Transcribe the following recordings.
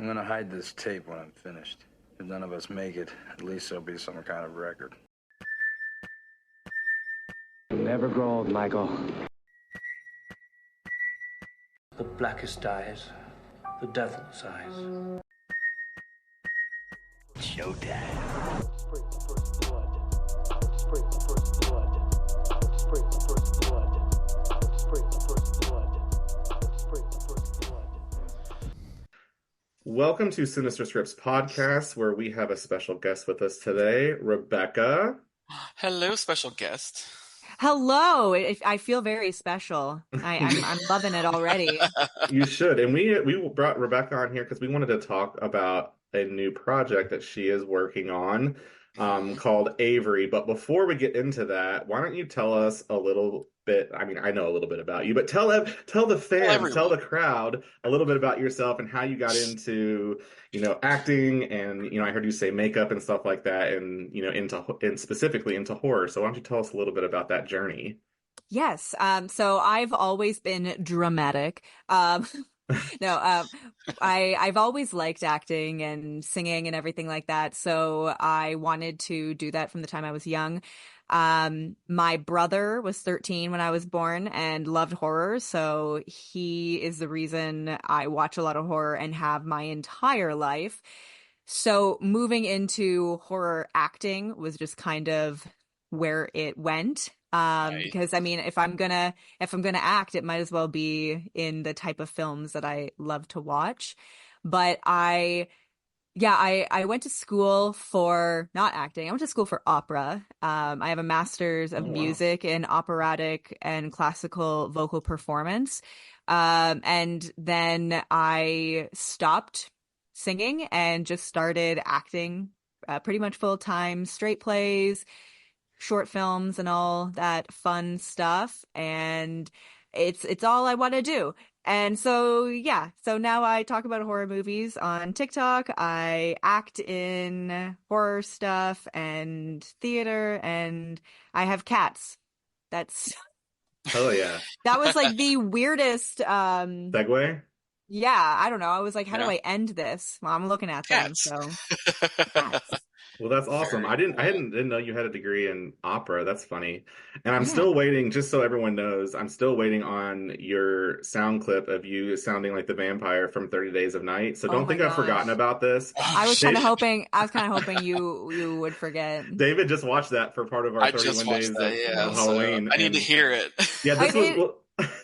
I'm gonna hide this tape when I'm finished. If none of us make it, at least there'll be some kind of record. Never grow old, Michael. The blackest eyes, the devil's eyes. Showtime. Welcome to Sinister Scripts Podcast, where we have a special guest with us today, Rebecca. Hello, special guest. Hello. I feel very special. I'm loving it already. You should. And we brought Rebecca on here because we wanted to talk about a new project that she is working on called Avery. But before we get into that, why don't you tell us a little bit? I mean, I know a little bit about you, but tell the fans, tell the crowd a little bit about yourself and how you got into, acting and, I heard you say makeup and stuff like that and, and specifically into horror. So why don't you tell us a little bit about that journey? Yes. So I've always been dramatic. I've always liked acting and singing and everything like that. So I wanted to do that from the time I was young. My brother was 13 when I was born and loved horror. So he is the reason I watch a lot of horror and have my entire life. So moving into horror acting was just kind of where it went. Right. Because I mean, if I'm gonna act, it might as well be in the type of films that I love to watch. But I went to school for not acting. I went to school for opera. I have a master's of music in operatic and classical vocal performance. And then I stopped singing and just started acting pretty much full time, straight plays, short films and all that fun stuff. And it's all I want to do. And so now I talk about horror movies on TikTok. I act in horror stuff and theater, and I have cats. That's Oh yeah. that was like the weirdest Segue? Yeah, I don't know. I was like, how do I end this? Well, I'm looking at them, Cats. so cats. Well, that's awesome. Very cool. Didn't know you had a degree in opera. That's funny. And I'm Yeah. still waiting, just so everyone knows, I'm still waiting on your sound clip of you sounding like the vampire from 30 Days of Night. So Oh don't my think I've gosh. forgotten about this. I was kind of hoping you would forget. David just watched that for part of our I just 31 watched days that, of so Halloween. I need to hear it. Yeah,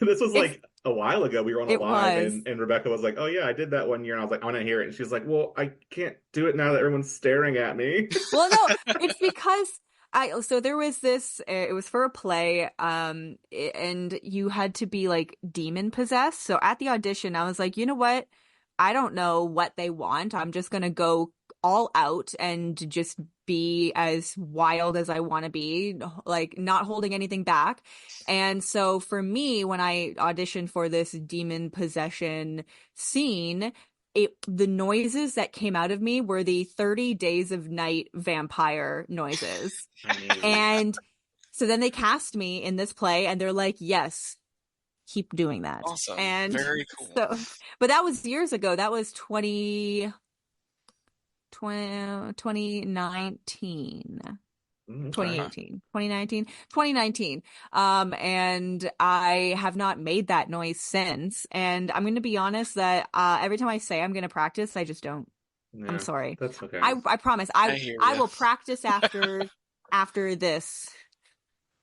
this was like a while ago. We were on a It live, was. and Rebecca was like, "Oh yeah, I did that one year," and I was like, "I want to hear it." And she was like, "Well, I can't do it now that everyone's staring at me." Well, no, it's because so there was this, it was for a play, and you had to be like demon possessed. So at the audition, I was like, you know what? I don't know what they want. I'm just going to go all out and just be as wild as I want to be, like not holding anything back. And so for me, when I auditioned for this demon possession scene, the noises that came out of me were the 30 Days of Night vampire noises. Amazing. And so then they cast me in this play and they're like, yes, keep doing that. Awesome. And Very cool. so, but that was years ago. That was 2019. Okay. 2019. And I have not made that noise since. And I'm going to be honest that every time I say I'm going to practice, I just don't. Yeah, I'm sorry. that's okay. I promise. I hear I ya. will practice after this.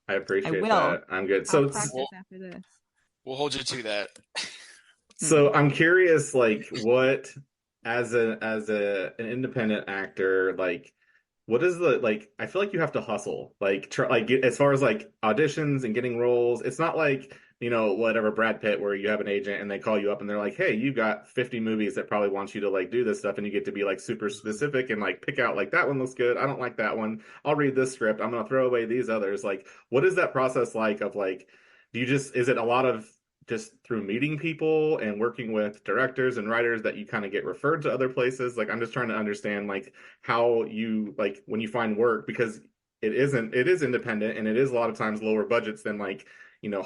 I appreciate I will. that. I'm good. I'll So, practice after this. We'll hold you to that. so I'm curious, like, what as an independent actor, like, what is the like? I feel like you have to hustle, like, as far as like auditions and getting roles. It's not like whatever Brad Pitt, where you have an agent and they call you up and they're like, "Hey, you got 50 movies that probably want you to like do this stuff," and you get to be like super specific and like pick out like that one looks good. I don't like that one. I'll read this script. I'm gonna throw away these others. Like, what is that process like? Of like, is it a lot of just through meeting people and working with directors and writers that you kind of get referred to other places? Like, I'm just trying to understand like how you like when you find work, because it is independent and it is a lot of times lower budgets than like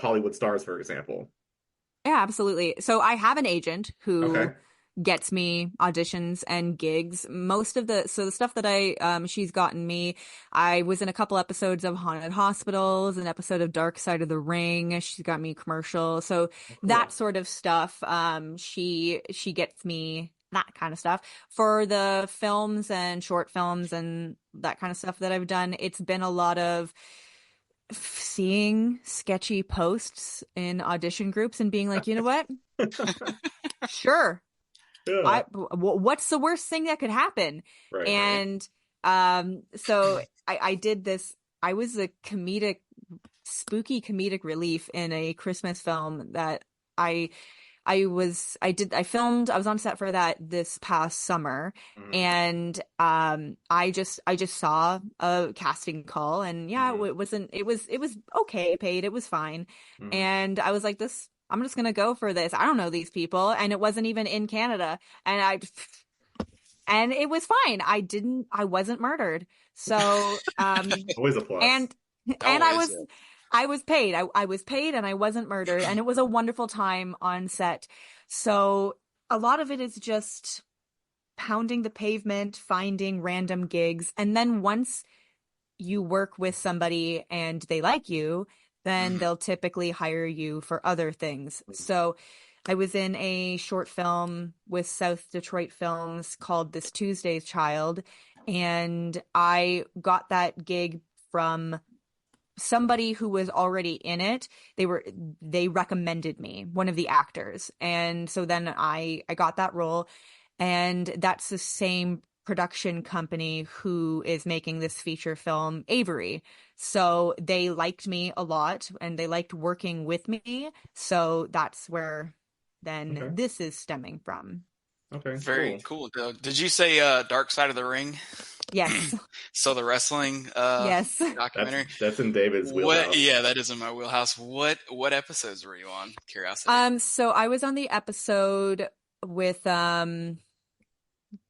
Hollywood stars, for example. Yeah, absolutely. So I have an agent who Okay. gets me auditions and gigs. Most of the stuff that she's gotten me, I was in a couple episodes of Haunted Hospitals, an episode of Dark Side of the Ring. She's got me commercial. So that sort of stuff, she gets me that kind of stuff. For the films and short films and that kind of stuff that I've done, it's been a lot of seeing sketchy posts in audition groups and being like, you know what? Sure. Yeah. What's the worst thing that could happen? Right. And so I did this. I was a spooky comedic relief in a Christmas film that I was on set for that this past summer. And I just saw a casting call, and it was okay paid, it was fine. And I was like, I'm just gonna go for this. I don't know these people, and it wasn't even in Canada, and it was fine. I wasn't murdered. So Always a plus. and I was paid. I was paid and I wasn't murdered, and it was a wonderful time on set. So a lot of it is just pounding the pavement, finding random gigs. And then once you work with somebody and they like you, then they'll typically hire you for other things. So I was in a short film with South Detroit Films called This Tuesday's Child, and I got that gig from somebody who was already in it. They recommended me, one of the actors. And so then I got that role, and that's the same production company who is making this feature film, Avery. So they liked me a lot and they liked working with me. So that's where then this is stemming from. Okay. Very cool. Did you say Dark Side of the Ring? Yes. So the wrestling yes. documentary. That's in David's wheelhouse. Yeah, that is in my wheelhouse. What episodes were you on? Curiosity. So I was on the episode with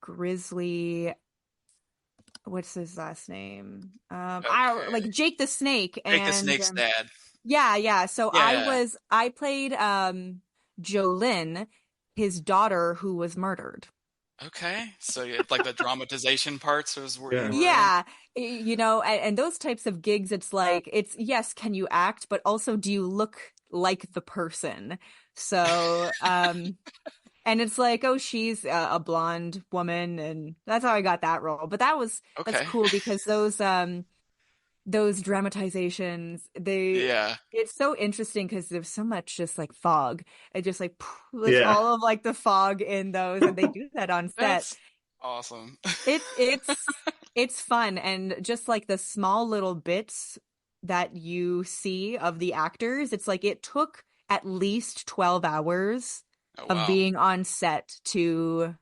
Grizzly, what's his last name? Like Jake the Snake. Jake the Snake's dad. Yeah. So Yeah. I played Jolynn, his daughter who was murdered. Okay, so like the dramatization parts was where you were Yeah, and those types of gigs, it's like, yes, can you act, but also do you look like the person? So and it's like, oh, she's a blonde woman, and that's how I got that role. But that's cool, because those dramatizations, it's so interesting because there's so much just like fog. It just like all of like the fog in those, and they do that on set. That's awesome. It's fun, and just like the small little bits that you see of the actors, it's like it took at least 12 hours of being on set to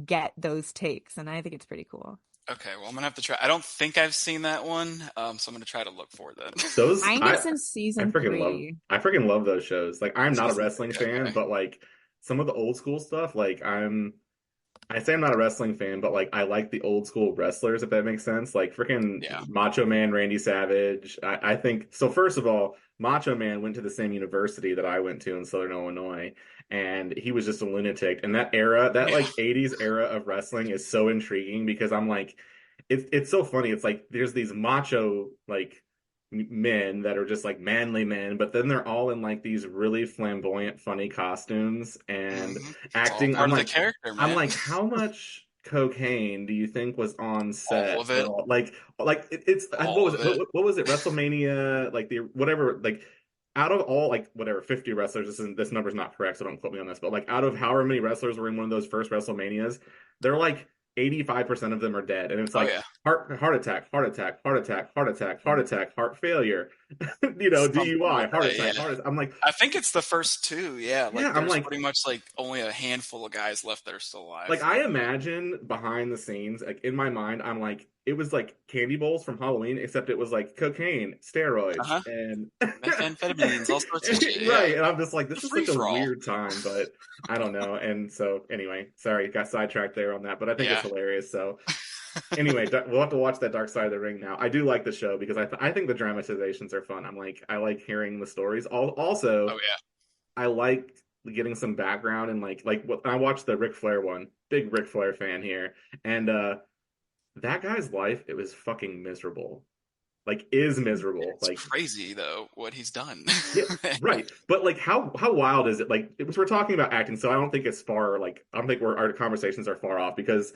get those takes, and I think it's pretty cool. Okay, well, I'm gonna have to try. I don't think I've seen that one, so I'm gonna try to look for it then. I think it's in season 3. I freaking love those shows. Like, I'm not a wrestling fan, but like some of the old school stuff, like I say I'm not a wrestling fan, but like I like the old school wrestlers, if that makes sense. Like freaking Macho Man Randy Savage. I think so. First of all, Macho Man went to the same university that I went to in Southern Illinois, and he was just a lunatic. And that era, that like 80s era of wrestling is so intriguing, because I'm like, it's so funny. It's like there's these macho like men that are just like manly men, but then they're all in like these really flamboyant, funny costumes and acting. I'm like, character, man. I'm like, how much cocaine do you think was on set? All of it. It's what was it? WrestleMania, like the whatever, like out of all like whatever 50 wrestlers, this number's not correct, so don't quote me on this, but like out of however many wrestlers were in one of those first WrestleManias, they're like 85% of them are dead, and it's like heart attack, heart attack, heart attack, heart attack, heart attack, heart failure, DUI, heart attack, heart attack. I'm like, I think it's the first two, I'm like, pretty much like only a handful of guys left that are still alive. Like, I imagine behind the scenes, like in my mind, I'm like, it was like candy bowls from Halloween, except it was like cocaine, steroids, and methamphetamines, all sorts of shit. Right, and I'm just like, this is such a weird time, but I don't know. And so, anyway, sorry, got sidetracked there on that, but I think it's hilarious. So, anyway, we'll have to watch that Dark Side of the Ring now. I do like the show because I think the dramatizations are fun. I like hearing the stories. Also, I like getting some background and like what I watched the Ric Flair one, big Ric Flair fan here, and that guy's life, it was fucking miserable. Like is miserable. It's Like crazy though what he's done. yeah, right. But like how wild is it? Like we're talking about acting, so I don't think it's far like I don't think our conversations are far off because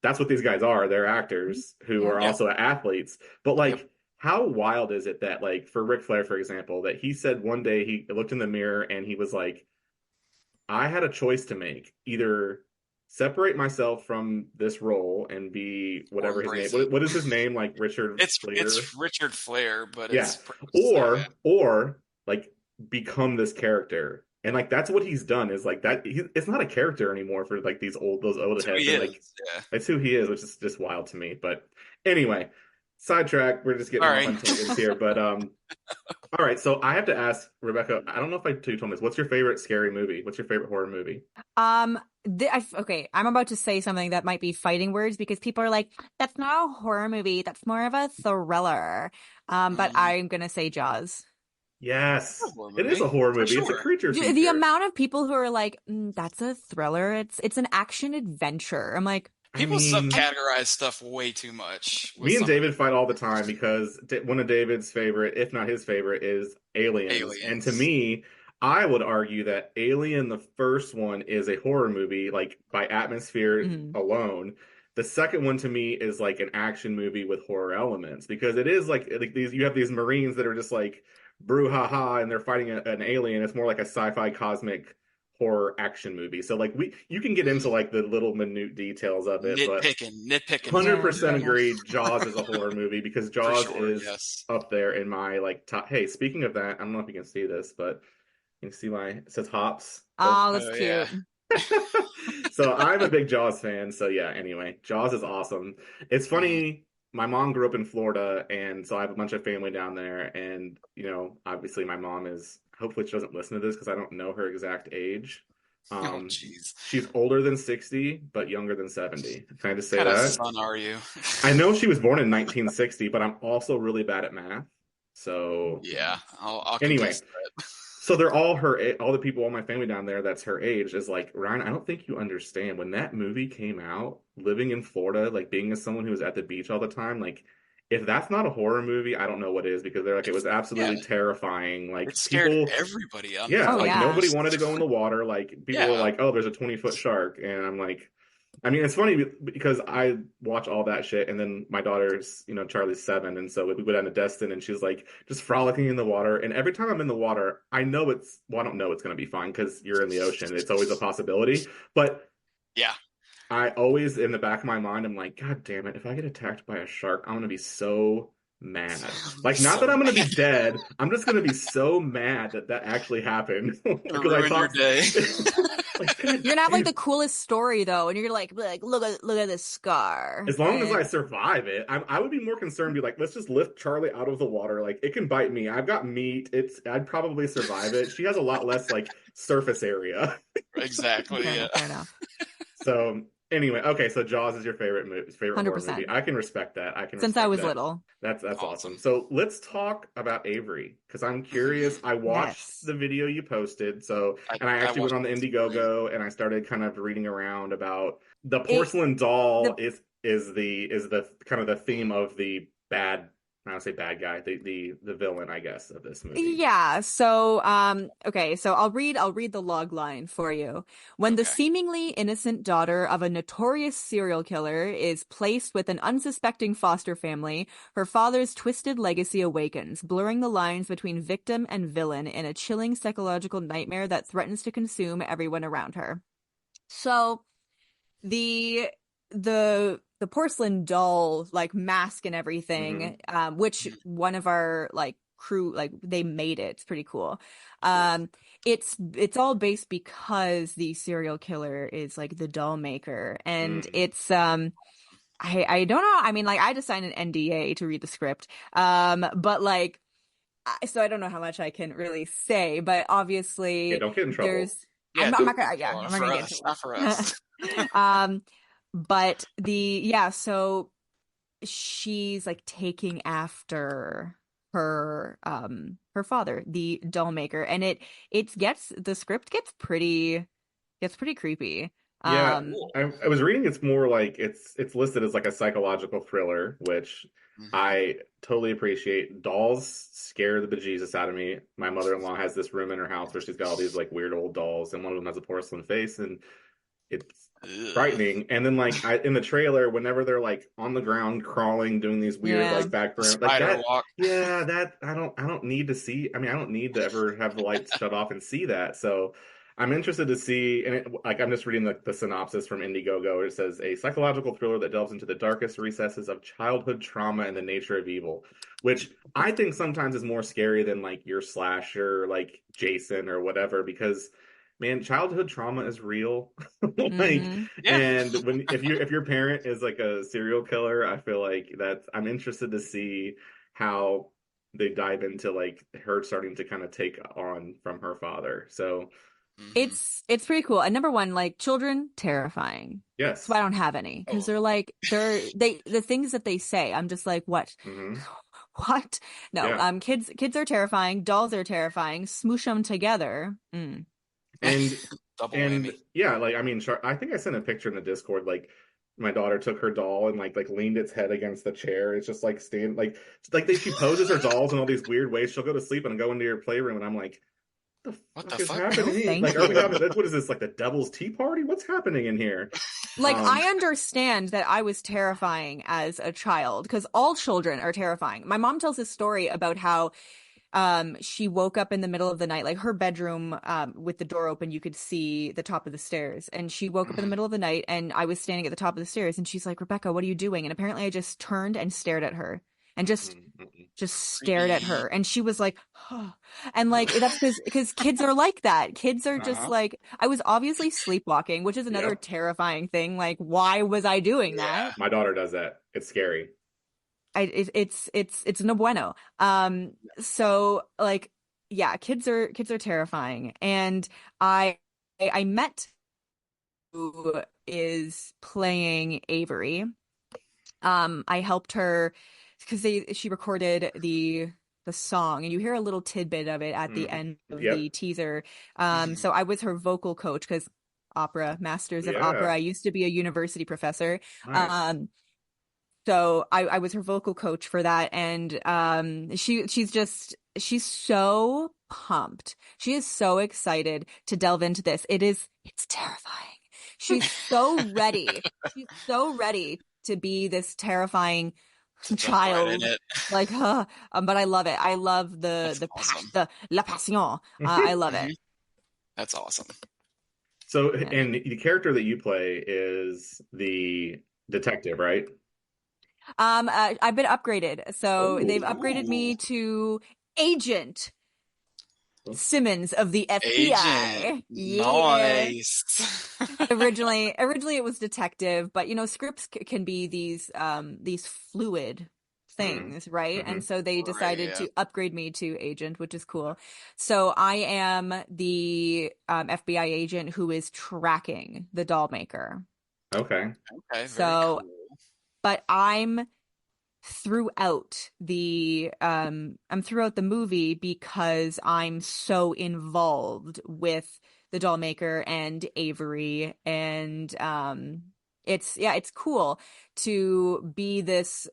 that's what these guys are. They're actors who are Yeah. also athletes. But like Yep. how wild is it that like for Ric Flair, for example, that he said one day he looked in the mirror and he was like, I had a choice to make. Either separate myself from this role and be Or whatever his name. embrace it. What is his name? Like Richard Flair? It's Richard Flair, but Yeah. it's pretty much the same, yeah. Or like become this character. And like that's what he's done is like that it's not a character anymore for like those old That's who heads he and is. like Yeah. that's who he is, which is just wild to me. But anyway, sidetrack, we're just getting off Sorry. on tangents here. But all right, so I have to ask Rebecca, I don't know if you told me this. What's your favorite scary movie? What's your favorite horror movie? Okay, I'm about to say something that might be fighting words because people are like, that's not a horror movie, that's more of a thriller. But I'm gonna say Jaws. Yes. It's a horror It is a movie, horror for movie. It's a sure. creature The feature. amount of people who are like, that's a thriller. It's an action adventure. I'm like, People I mean, subcategorize stuff way too much. with me and some David fight all the time because one of David's favorite, if not his favorite, is Aliens. And to aliens. me, I would argue that Alien, the first one, is a horror movie, like by atmosphere mhm. alone. The second one to me is like an action movie with horror elements because it is like these you have these Marines that are just like brouhaha and they're fighting an alien. It's more like a sci-fi cosmic horror action movie. So like you can get into like the little minute details of it, but Nitpicking. 100% Yeah. agree. Jaws is a horror movie because For Jaws sure, is yes. up there in my like top. Hey, speaking of that, I don't know if you can see this, but you can see it says hops. Oh, that's Oh, cute. yeah. So I'm a big Jaws fan. So yeah, anyway, Jaws is awesome. It's funny. My mom grew up in Florida, and so I have a bunch of family down there. And obviously, my mom is. Hopefully, she doesn't listen to this because I don't know her exact age. Oh, jeez. She's older than 60, but younger than 70. Can I just say What kind of that? son are you? I know she was born in 1960, but I'm also really bad at math. So Yeah, I'll anyway, contest that. so they're all the people, all my family down there that's her age is like, Ryan, I don't think you understand. When that movie came out, living in Florida, like being as someone who was at the beach all the time, like if that's not a horror movie, I don't know what is because they're like, it was absolutely terrifying. Like It scared people, everybody on yeah, Oh, like yeah. nobody wanted to go in the water. Like people were Yeah. like, oh, there's a 20-foot shark. And I'm like, I mean, it's funny because I watch all that shit, and then my daughter's, Charlie's 7, and so we go down to Destin, and she's like just frolicking in the water. And every time I'm in the water, I know I don't know it's going to be fine because you're in the ocean. It's always a possibility. But Yeah. I always, in the back of my mind, I'm like, God damn it, if I get attacked by a shark, I'm going to be so mad. Like, not that I'm going to be dead. I'm just going to be so mad that actually happened. It'll ruin your day. Like, You're gonna have like the coolest story though, and you're like look at this scar. as long as And- I survive it, I would be more concerned. Be like, let's just lift Charlie out of the water. Like, it can bite me. I've got meat. I'd probably survive it. She has a lot less like surface area. Exactly. Yeah. Fair enough. So anyway, okay. So Jaws is your favorite horror 100%. movie. I can respect that. Since I was that. little. That's awesome. Awesome. So let's talk about Avery because I'm curious. I watched Yes. the video you posted. So and I actually went on the Indiegogo and I started kind of reading around about the porcelain doll is the kind of the theme of the bad. I don't say bad guy, the villain, I guess, of this movie. Yeah. So, okay. So I'll read the log line for you. When the Okay. seemingly innocent daughter of a notorious serial killer is placed with an unsuspecting foster family, her father's twisted legacy awakens, blurring the lines between victim and villain in a chilling psychological nightmare that threatens to consume everyone around her. So, the porcelain doll like mask and everything, which one of our like crew like they made it. It's pretty cool. It's all based because the serial killer is like the doll maker, and it's I don't know. I mean, like I just signed an NDA to read the script, but like so I don't know how much I can really say, but obviously Yeah, don't get in trouble. there's Yeah, I'm not gonna well, I'm not for gonna get us, into not for us. but so she's like taking after her father, the doll maker, and the script gets pretty creepy. Yeah, Cool. I was reading it's more like it's listed as like a psychological thriller, which I totally appreciate. Dolls scare the bejesus out of me. My mother-in-law has this room in her house where she's got all these like weird old dolls, and one of them has a porcelain face, and it's Ugh. frightening. And then like in the trailer, whenever they're like on the ground crawling, doing these weird Yeah. like background like Spider that, walk. yeah, that I don't need to see. I mean, I don't need to ever have the lights shut off and see that. So I'm interested to see, and like I'm just reading the synopsis from Indiegogo. It says a psychological thriller that delves into the darkest recesses of childhood trauma and the nature of evil, which I think sometimes is more scary than like your slasher, like Jason or whatever, because man, childhood trauma is real. Like, Hmm. Yeah. and if your parent is like a serial killer, I feel like I'm interested to see how they dive into like her starting to kind of take on from her father. So Mhm. It's pretty cool. And number one, like children, terrifying. That's why yes. I don't have any because Oh, the things that they say, I'm just like, what? Hmm. What? No, Yeah. kids are terrifying, dolls are terrifying. Smoosh them together. Mm. And double and whammy. yeah, like I mean, I think I sent a picture in the Discord. Like my daughter took her doll and like leaned its head against the chair. It's just like she poses her dolls in all these weird ways. She'll go to sleep and go into your playroom, and I'm like, the What the fuck is fuck? No, happening? thank Like, are we you. having what is this like the devil's tea party? What's happening in here? Like, Um, I understand that I was terrifying as a child because all children are terrifying. My mom tells this story about how she woke up in the middle of the night, like her bedroom with the door open, you could see the top of the stairs. And she woke up in the middle of the night and I was standing at the top of the stairs and she's like, Rebecca, what are you doing? And apparently I just turned and stared at her and just stared at Creepy. her and she was like and like that's because kids are like that. Kids are just Uh-huh. like I was obviously sleepwalking, which is another yep. terrifying thing. Like why was I doing Yeah. that? My daughter does that. It's scary. It's no bueno. So like yeah, kids are terrifying and I I met who is playing Avery. I helped her because she recorded the song and you hear a little tidbit of it at the Hmm. end of Yep. the teaser. Mhm. So I was her vocal coach because opera, masters of opera. Yeah. I used to be a university professor. Nice. Um, so I was her vocal coach for that, and she's so pumped. She is so excited to delve into this. It's terrifying. She's so ready. She's so ready to be this terrifying To jump right in child. it. Like, but I love it. I love That's awesome. the la passion. I love it. Mhm. That's awesome. So, Yeah. and the character that you play is the detective, right? I've been upgraded. So they've Oh, upgraded Ooh. me to agent Simmons of the Agent. FBI. Yeah. Nice. Originally it was detective, but you know, scripts can be these fluid mm, things, right? And hmm so they Right, decided yeah. to upgrade me to agent, which is cool. So I am the FBI agent who is tracking the doll maker. Okay. Okay, very So, cool. but I'm I'm throughout the movie because I'm so involved with the doll maker and Avery and it's cool to be this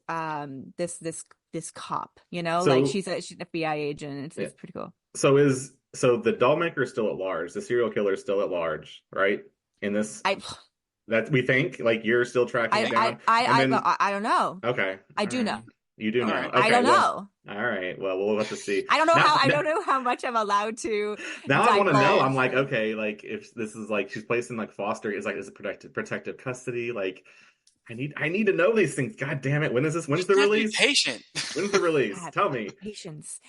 cop, you know, like So, she's an FBI agent. yeah. It's pretty cool. So the doll maker is still at large. The serial killer is still at large, right? In this, I that we think like you're still tracking it down, and then I don't know. okay, I all do right, know. you do know. I Okay, don't well, know. all right. Well, we'll have to see. I don't know how much I'm allowed to Now I want to know. I'm divulge. like, okay, like if this is like she's placed in like foster, is it protective custody? Like, I need to know these things. God damn it! When is this? When's Just the have to be release? patient. When's the release? God, Tell me. patience.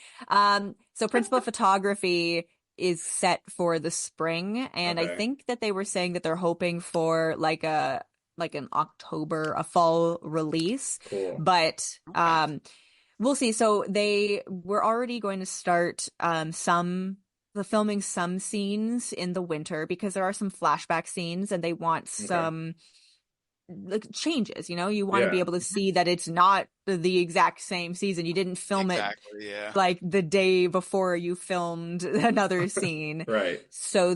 So principal photography is set for the spring, and I Okay, think that they were saying that they're hoping for like an a fall release, cool. but Okay. we'll see. So they were already going to start the filming some scenes in the winter because there are some flashback scenes, and they want Okay. like changes, you want to be Yeah. able to see that it's not the exact same season. You didn't film it Exactly, yeah. like the day before you filmed another scene. Right. So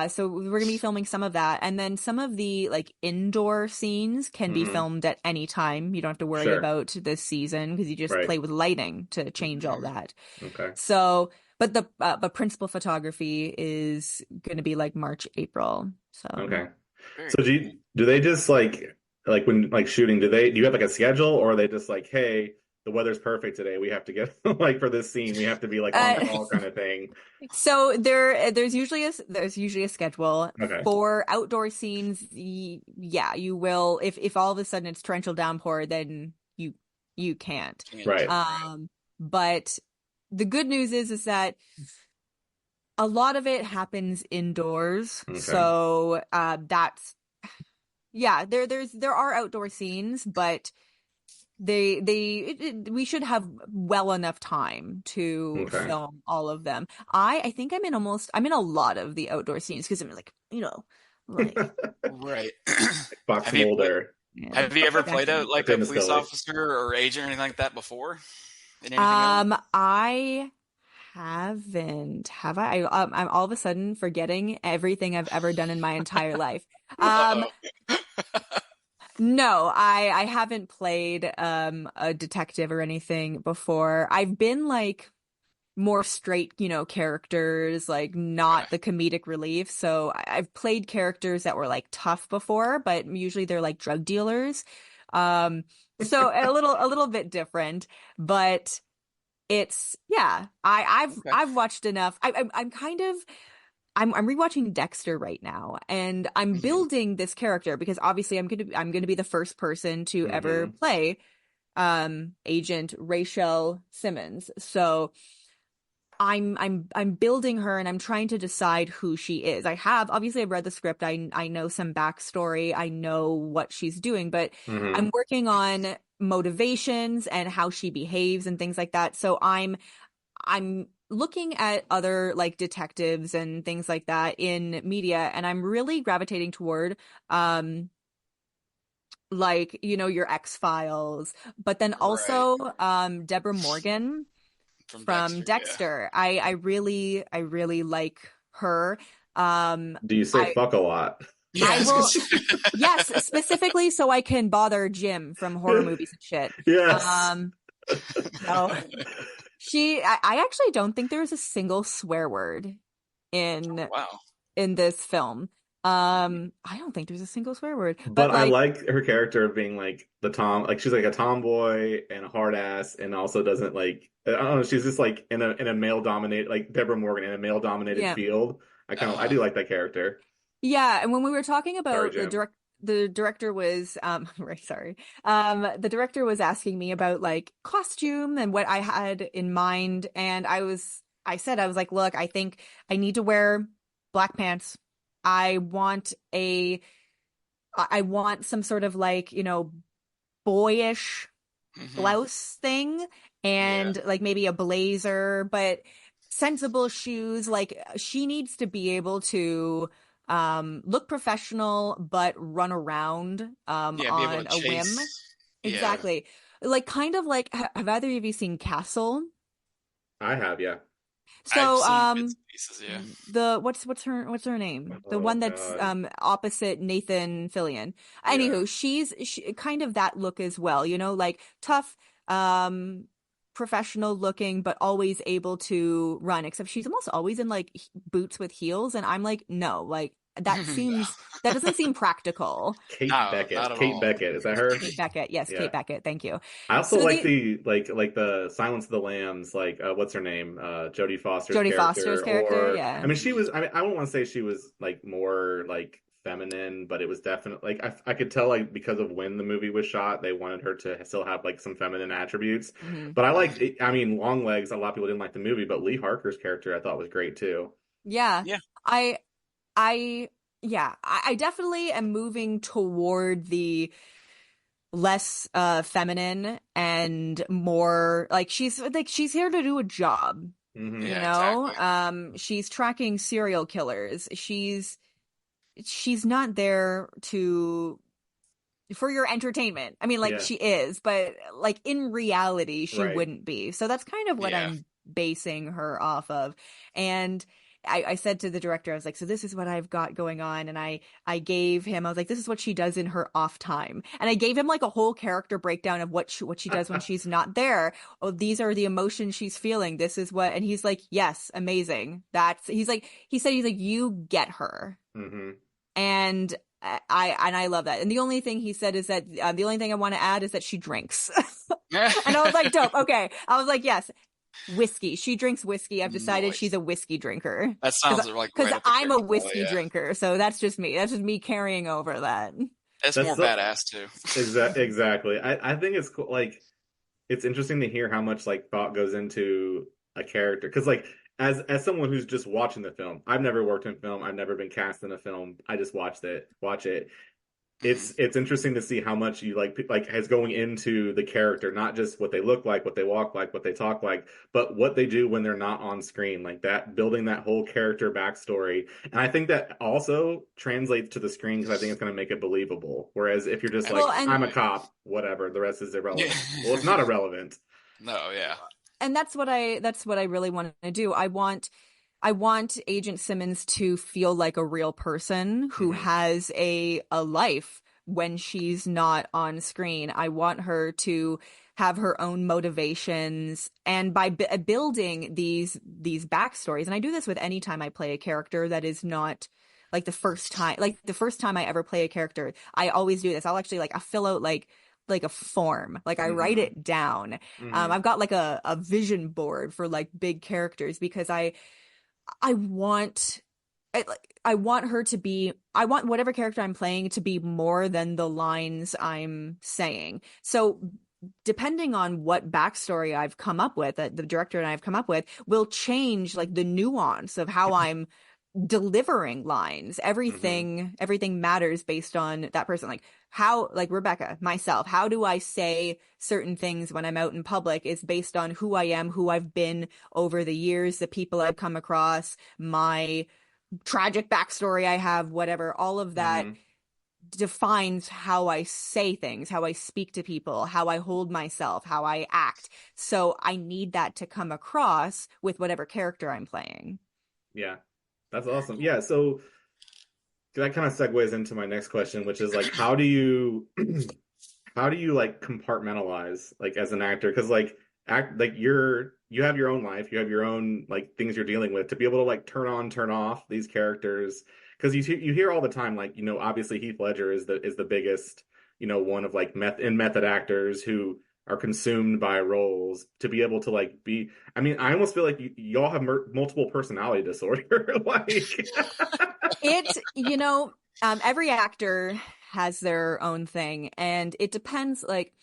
so we're gonna be filming some of that, and then some of the like indoor scenes can be Hmm. filmed at any time. You don't have to worry Sure. about this season because you just Right. play with lighting to change all that. Okay. So, but principal photography is gonna be like March, April. So Okay. Very So cool. do they just like when like shooting, do you have like a schedule, or are they just like, hey, the weather's perfect today, we have to get like for this scene we have to be like on uh, call kind of thing? so there's usually a schedule Okay. for outdoor scenes. Yeah, you will if all of a sudden it's torrential downpour, then you can't. Can't do Right. it, right. But the good news is that a lot of it happens indoors. Okay. So yeah, there are outdoor scenes, but we should have well enough time to Okay. film all of them. I think I'm in a lot of the outdoor scenes because I'm like, like Right. Fox Have you played, Mulder. yeah, have you ever played exactly. like a Famous police Billy. officer or agent or anything like that before? In anything else? I haven't, have I? I'm all of a sudden forgetting everything I've ever done in my entire life. Um, Uh-oh. no, I haven't played a detective or anything before. I've been like more straight, characters, like not Okay. the comedic relief. So I've played characters that were like tough before, but usually they're like drug dealers. So a little bit different, but it's yeah. Okay. I've watched enough. I'm kind of I'm rewatching Dexter right now, and I'm Mhm. building this character because obviously I'm gonna be the first person to ever Hmm. play Agent Rachel Simmons. So I'm building her and I'm trying to decide who she is. I've read the script. I know some backstory. I know what she's doing, but Hmm. I'm working on motivations and how she behaves and things like that. So I'm looking at other like detectives and things like that in media, and I'm really gravitating toward like your X-Files, but then Right. also Deborah Morgan From from Dexter, yeah. Dexter. I really like her. Do you say I fuck a lot? Yeah, I I was gonna will, say. yes, specifically so I can bother Jim from horror movies and shit. Yes. Um, so I actually don't think there's a single swear word in Wow. this film. I don't think there's a single swear word, But but I like, like her character of being like the tom, like she's like a tomboy and a hard ass, and also doesn't like, I don't know, she's just like in a male dominated, like Deborah Morgan in a male dominated yeah. field. I Uh-huh. do like that character. Yeah, and when we were talking Sorry, about Jim. the director was right, sorry. The director was asking me about like costume and what I had in mind, and I was like, look, I think I need to wear black pants. I want I want some sort of like, boyish Hmm. blouse thing Yeah. and like maybe a blazer, but sensible shoes. Like she needs to be able to look professional but run around Yeah, be able to on a whim. chase. Yeah. Exactly. Like kind of like have either of you seen Castle? I have, yeah. I've So seen bits and pieces, yeah. the what's her name? The Oh one that's God. opposite Nathan Fillion. Yeah. Anywho, she kind of that look as well, like tough, um professional looking, but always able to run, except she's almost always in like boots with heels, and I'm like, no, like No, that doesn't seem practical. Kate no, Beckett. not at Kate all. Beckett, is that her? Kate Beckett, yes, Yeah. Kate Beckett, thank you. I also So like the the like the Silence of the Lambs, like what's her name? Jodie Foster's Jodie Foster's character. character, Or I yeah. mean she was, I mean I wouldn't want to say she was like more like feminine, but it was definitely like I could tell like because of when the movie was shot, they wanted her to still have like some feminine attributes. Hmm. But I like Mhm. I mean Longlegs, a lot of people didn't like the movie, but Lee Harker's character I thought was great too. Yeah. Yeah. I I yeah, I definitely am moving toward the less feminine and more like she's here to do a job, Hmm. Yeah, exactly. she's tracking serial killers. she's not there for your entertainment. I mean, like, Yeah. she is, but like in reality, she Right. wouldn't be. So that's kind of what Yeah. I'm basing her off of. And I said to the director, I was like, so this is what I've got going on. And I was like, this is what she does in her off time. And I gave him like a whole character breakdown of what she does when she's not there. Oh, these are the emotions she's feeling. This is what, and he's like, yes, amazing. He said, you get her. Mm-hmm. And I love that. And the only thing he said is that the only thing I want to add is that she drinks. And I was like, dope. Okay. I was like, yes, whiskey. She drinks whiskey. I've decided Nice. she's a whiskey drinker. That sounds like Because right up the I'm a character wall, whiskey yeah. drinker. So that's just me. That's just me carrying over that. That's more so- badass too. Exactly. I think it's cool. Like, it's interesting to hear how much like thought goes into a character, because like as someone who's just watching the film, I've never worked in film, I've never been cast in a film, I just watch it. It's interesting to see how much you like has going into the character, not just what they look like, what they walk like, what they talk like, but what they do when they're not on screen, like that, building that whole character backstory. And I think that also translates to the screen, because I think it's going to make it believable. Whereas if you're just like, I'm a cop, whatever, the rest is irrelevant. Yeah. Well, it's not irrelevant. No, yeah. And that's what I really want to do. I want Agent Simmons to feel like a real person who has a life when she's not on screen. I want her to have her own motivations, and by building these backstories, and I do this with any time I play a character that is not like the first time I ever play a character, I always do this. I'll actually I fill out like a form, like I write it down. I've got like a vision board for like big characters, because I want her to be, I want whatever character I'm playing to be more than the lines I'm saying. So depending on what backstory I've come up with, that the director and I have come up with, will change like the nuance of how I'm delivering lines. Everything matters based on that person. Like how, like Rebecca, myself, how do I say certain things when I'm out in public is based on who I am, who I've been over the years, the people I've come across, my tragic backstory I have, whatever. All of that defines how I say things, how I speak to people, how I hold myself, how I act. So I need that to come across with whatever character I'm playing. Yeah. That's awesome. Yeah, so that kind of segues into my next question, which is like, how do you like compartmentalize like as an actor? Because like you have your own life, you have your own like things you're dealing with, to be able to like turn on, turn off these characters. Because you hear all the time, like, you know, obviously Heath Ledger is the biggest, you know, one of like method actors who are consumed by roles, to be able to like be, I mean, I almost feel like y'all have multiple personality disorder. Like it, you know, every actor has their own thing, and it depends. Like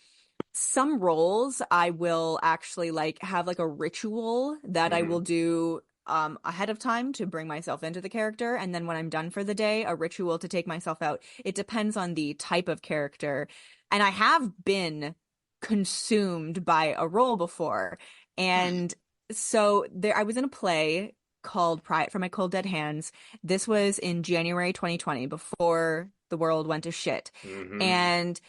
some roles I will actually like have like a ritual that I will do ahead of time to bring myself into the character, and then when I'm done for the day, a ritual to take myself out. It depends on the type of character, and I have been consumed by a role before. And so I was in a play called Pry It From My Cold Dead Hands. This was in January 2020, before the world went to shit. And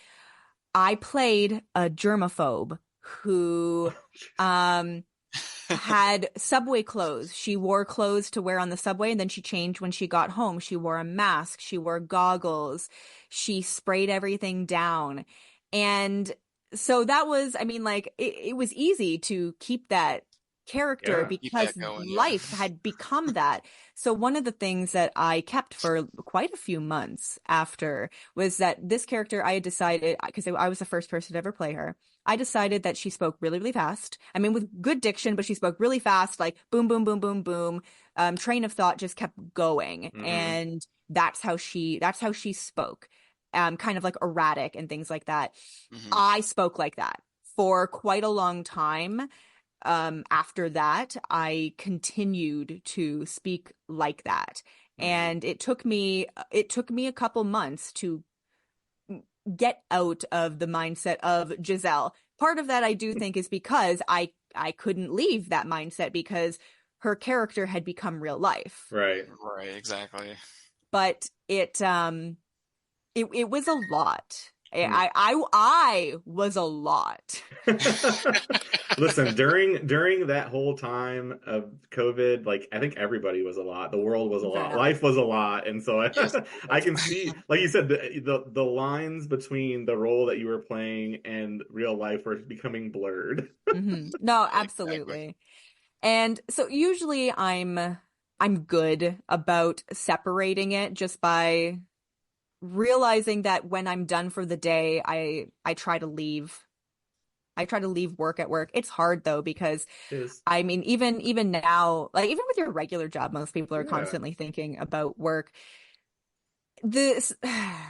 I played a germaphobe who had subway clothes. She wore clothes to wear on the subway, and then she changed when she got home. She wore a mask, she wore goggles, she sprayed everything down. And so that was, I mean, like, it was easy to keep that character because life had become that. So one of the things that I kept for quite a few months after was that this character, I had decided, because I was the first person to ever play her, I decided that she spoke really, really fast. I mean, with good diction, but she spoke really fast, like boom, boom, boom, boom, boom. Train of thought just kept going. And that's how she spoke. Kind of like erratic and things like that. I spoke like that for quite a long time. After that, I continued to speak like that. And it took me a couple months to get out of the mindset of Giselle. Part of that I do think is because I couldn't leave that mindset, because her character had become real life. Right, exactly. but it was a lot. I was a lot. Listen, during that whole time of COVID, like I think everybody was a lot. The world was a lot. Yeah. Life was a lot, and so Yes. I can see, like you said, the lines between the role that you were playing and real life were becoming blurred. No, Exactly. absolutely. And so usually I'm good about separating it just by realizing that when I'm done for the day, I try to leave. I try to leave work at work. It's hard though because Is I mean even now, like even with your regular job, most people are yeah. constantly thinking about work. This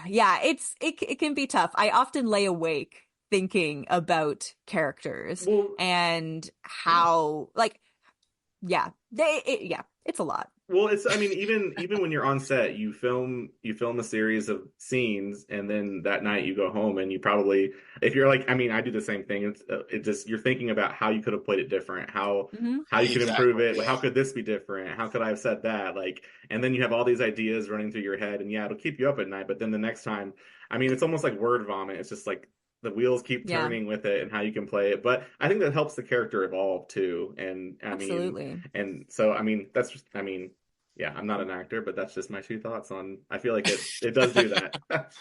yeah, it can be tough. I often lay awake thinking about characters Well, and yeah. how like yeah, it's a lot. Well, it's I mean even when you're on set, you film a series of scenes and then that night you go home and you probably if you're like I mean I do the same thing. It just you're thinking about how you could have played it different, how you could improve Exactly. it, Yeah. how could this be different? How could I have said that? Like and then you have all these ideas running through your head and yeah, it'll keep you up at night, but then the next time, I mean it's almost like word vomit. It's just like the wheels keep Yeah, turning with it and how you can play it. But I think that helps the character evolve too. And I mean absolutely. and so I mean that's just I mean yeah, I'm not an actor, but that's just my two thoughts on. I feel like it does do that.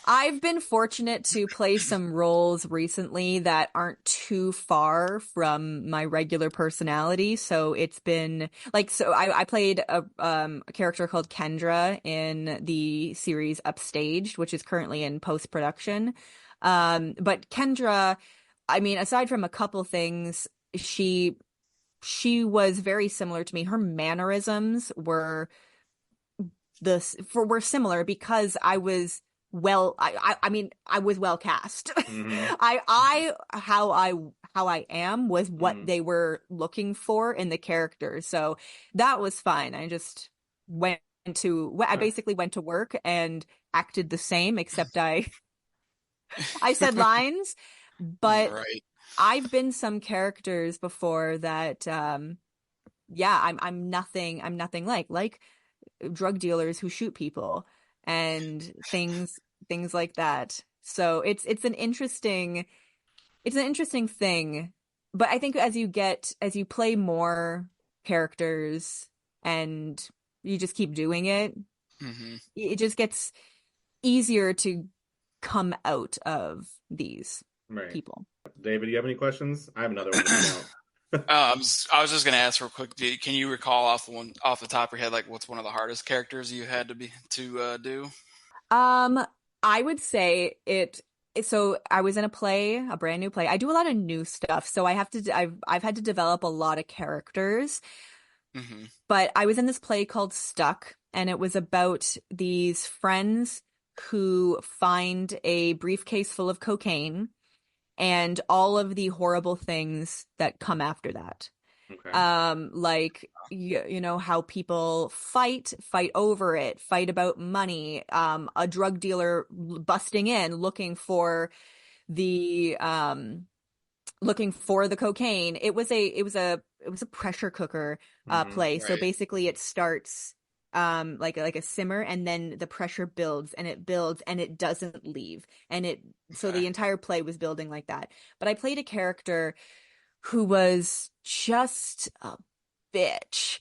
I've been fortunate to play some roles recently that aren't too far from my regular personality. So it's been like, so I played a character called Kendra in the series Upstaged, which is currently in post-production. But Kendra, I mean, aside from a couple things, she was very similar to me. Her mannerisms were similar because I was I mean I was well cast. Hmm. I how I am was what Hmm. they were looking for in the character. So that was fine. I just I basically went to work and acted the same except I said lines, but Right. I've been some characters before that yeah, I'm nothing like drug dealers who shoot people and things like that. So it's an interesting thing. But I think as you play more characters and you just keep doing it, Hmm. it just gets easier to come out of these Right. people. David, do you have any questions? I have another one if you don't. I was just gonna ask real quick. Can you recall off the top of your head, like what's one of the hardest characters you had to do? Um, I would say so I was in a play, a brand new play. I do a lot of new stuff, so I've had to develop a lot of characters. Hmm. But I was in this play called Stuck, and it was about these friends who find a briefcase full of cocaine and all of the horrible things that come after that. Okay. Like you know how people fight over it, fight about money, a drug dealer busting in the um looking for the cocaine. It was a pressure cooker Hmm. play. So Right. basically it starts like a simmer, and then the pressure builds and it doesn't leave. And it so Okay. the entire play was building like that. But I played a character who was just a bitch.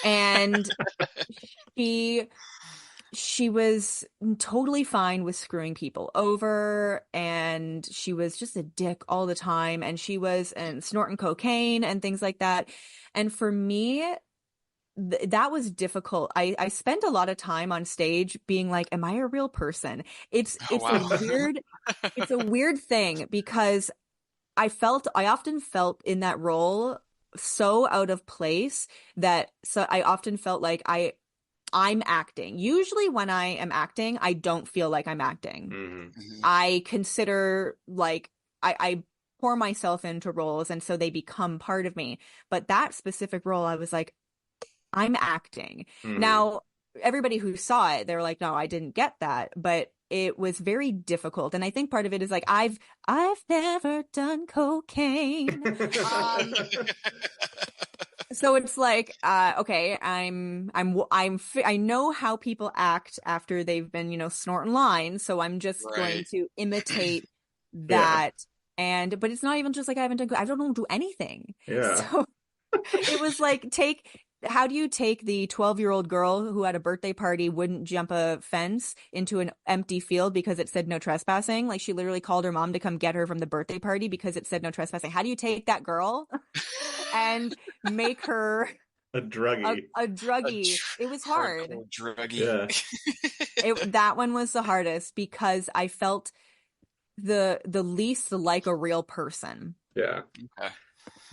And she she was totally fine with screwing people over, and she was just a dick all the time, and she was and snorting cocaine and things like that. And for me, that was difficult. I spent a lot of time on stage being like, am I a real person? Oh It's a wow. weird thing because I often felt in that role so out of place that so I often felt like I'm acting. Usually when I am acting, I don't feel like I'm acting. Hmm. Hmm. I consider like I pour myself into roles and so they become part of me. But that specific role, I was like, I'm acting. Hmm. Now, everybody who saw it, they're like, no, I didn't get that. But it was very difficult. And I think part of it is like I've never done cocaine. Um, So it's like, okay, I know how people act after they've been, snorting lines. So I'm just going Right. to imitate Yeah. that. But it's not even just like I don't do anything. Yeah. So it was like, how do you take the 12-year-old girl who at a birthday party wouldn't jump a fence into an empty field because it said no trespassing? Like she literally called her mom to come get her from the birthday party because it said no trespassing. How do you take that girl and make her A druggie. a druggie? It was hard. Hardcore druggie. Yeah. That one was the hardest because I felt the least like a real person. Yeah. Okay.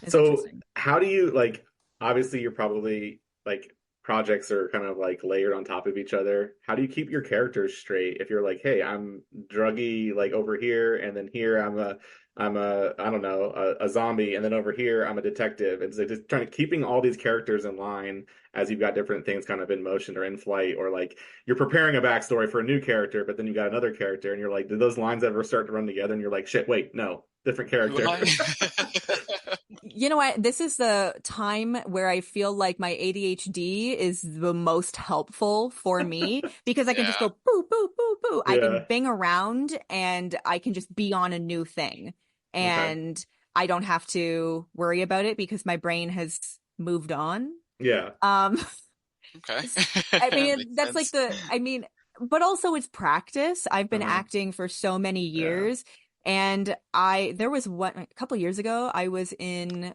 It's So interesting. how do you like, obviously you're probably like projects are kind of like layered on top of each other. How do you keep your characters straight if you're like, hey, I'm druggy like over here, and then here I'm a I don't know, a zombie, and then over here I'm a detective. It's like just trying to keeping all these characters in line as you've got different things kind of in motion or in flight, or like you're preparing a backstory for a new character, but then you got another character and you're like, did those lines ever start to run together? And you're like, shit, wait, no, different character. You know what? This is the time where I feel like my ADHD is the most helpful for me because I can just Yeah. go boo, boo, boo, boo. I Yeah. can bing around and I can just be on a new thing. Okay. And I don't have to worry about it because my brain has moved on. Yeah. Okay. I mean, Makes that's like sense. but also it's practice. I've been Uh-huh. acting for so many Yeah. years. And there was a couple years ago, I was in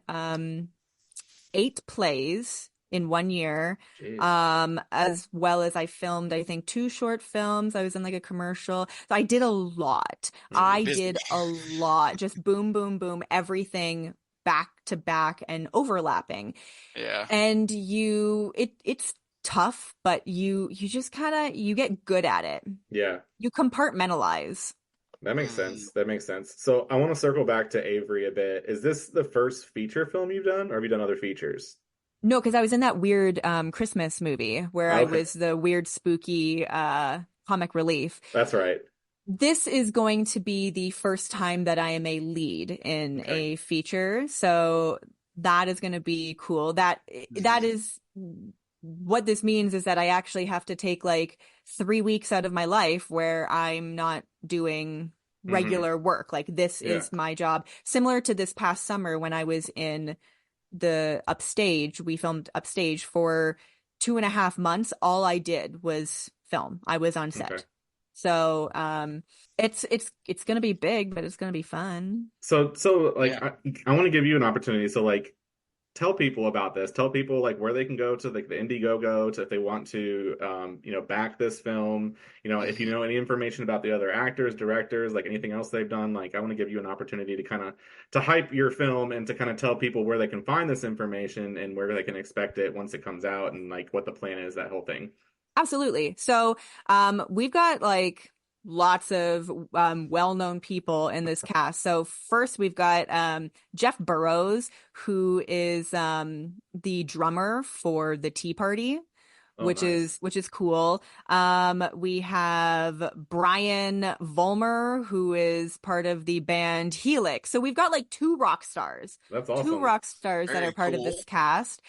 8 plays in 1 year, Jeez. as well as I filmed, I think, 2 short films. I was in like a commercial. So I did a lot. I Busy. did a lot, just boom, boom, boom, everything back to back and overlapping. Yeah. And it's tough, but you just kind of, you get good at it. Yeah. You compartmentalize. That makes sense. That makes sense. So I want to circle back to Avery a bit. Is this the first feature film you've done, or have you done other features? No, because I was in that weird Christmas movie where I Okay. was the weird, spooky comic relief. That's right. This is going to be the first time that I am a lead in Okay. a feature, so that is going to be cool. That is what this means, is that I actually have to take like 3 weeks out of my life where I'm not doing regular work. Like this Yeah. is my job. Similar to this past summer when I was in the Upstage, we filmed Upstage for 2.5 months. All I did was film. I was on set. Okay. So it's gonna be big, but it's gonna be fun. So like Yeah. I want to give you an opportunity. So like tell people about this. Tell people like where they can go to like the Indiegogo to if they want to back this film. If you know any information about the other actors, directors, like anything else they've done, like I want to give you an opportunity to kind of to hype your film and to kind of tell people where they can find this information and where they can expect it once it comes out and like what the plan is, that whole thing. Absolutely. So we've got like lots of well-known people in this cast. So first we've got Jeff Burrows, who is the drummer for the Tea Party, Oh, which nice. is cool. We have Brian Vollmer, who is part of the band Helix. So we've got like 2 rock stars. That's 2 awesome. rock stars that Very are part of cool. this cast.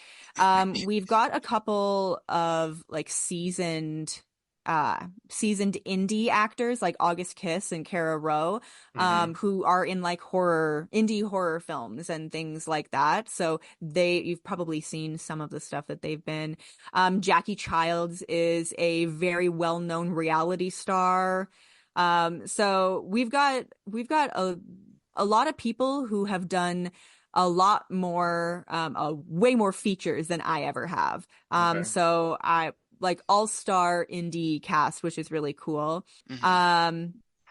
We've got a couple of like seasoned indie actors like August Kiss and Kara Rowe, who are in like indie horror films and things like that. So you've probably seen some of the stuff that they've been. Jackie Childs is a very well-known reality star. So we've got a lot of people who have done a lot more, way more features than I ever have. Okay. So I like all-star indie cast, which is really cool.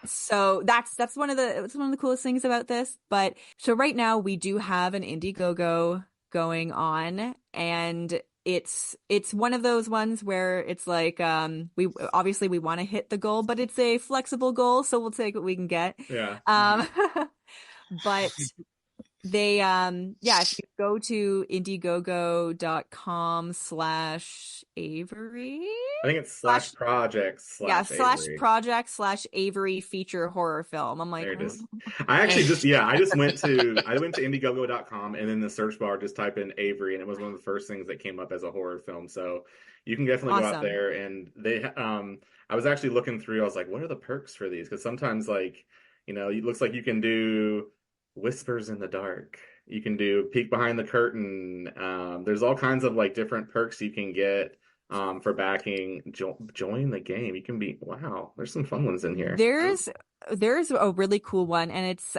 So that's one of the coolest things about this. But so right now we do have an Indiegogo going on, and it's one of those ones where it's like we want to hit the goal, but it's a flexible goal, so we'll take what we can get. Yeah. But if you go to indiegogo.com/Avery I think it's slash slash /project/Avery. project slash Avery feature horror film. I'm like, There it is. I went to Indiegogo.com and in the search bar just type in Avery and it was one of the first things that came up as a horror film. So you can definitely go out awesome. there and I was actually looking through, I was like, what are the perks for these? Because sometimes like, it looks like you can do Whispers in the Dark. You can do Peek Behind the Curtain. There's all kinds of like different perks you can get for backing. Join the game. You can be, wow, there's some fun ones in here. There's a really cool one, and it's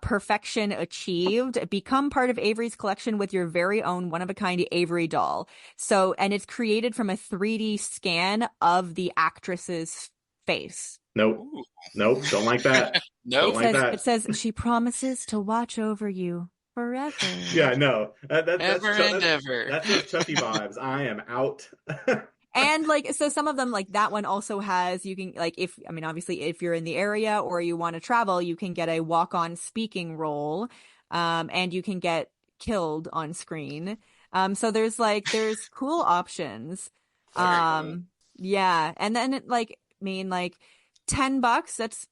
Perfection Achieved. Become part of Avery's collection with your very own one-of-a-kind Avery doll. So, and it's created from a 3D scan of the actress's face. Nope. Ooh. Nope. Don't like that. Nope. It says she promises to watch over you forever. Yeah, no. Ever and ever. That's just Chucky vibes. I am out. And like, so some of them, like that one also has, you can like, obviously if you're in the area or you want to travel, you can get a walk-on speaking role, and you can get killed on screen. So there's cool options. Yeah. And then $10, that's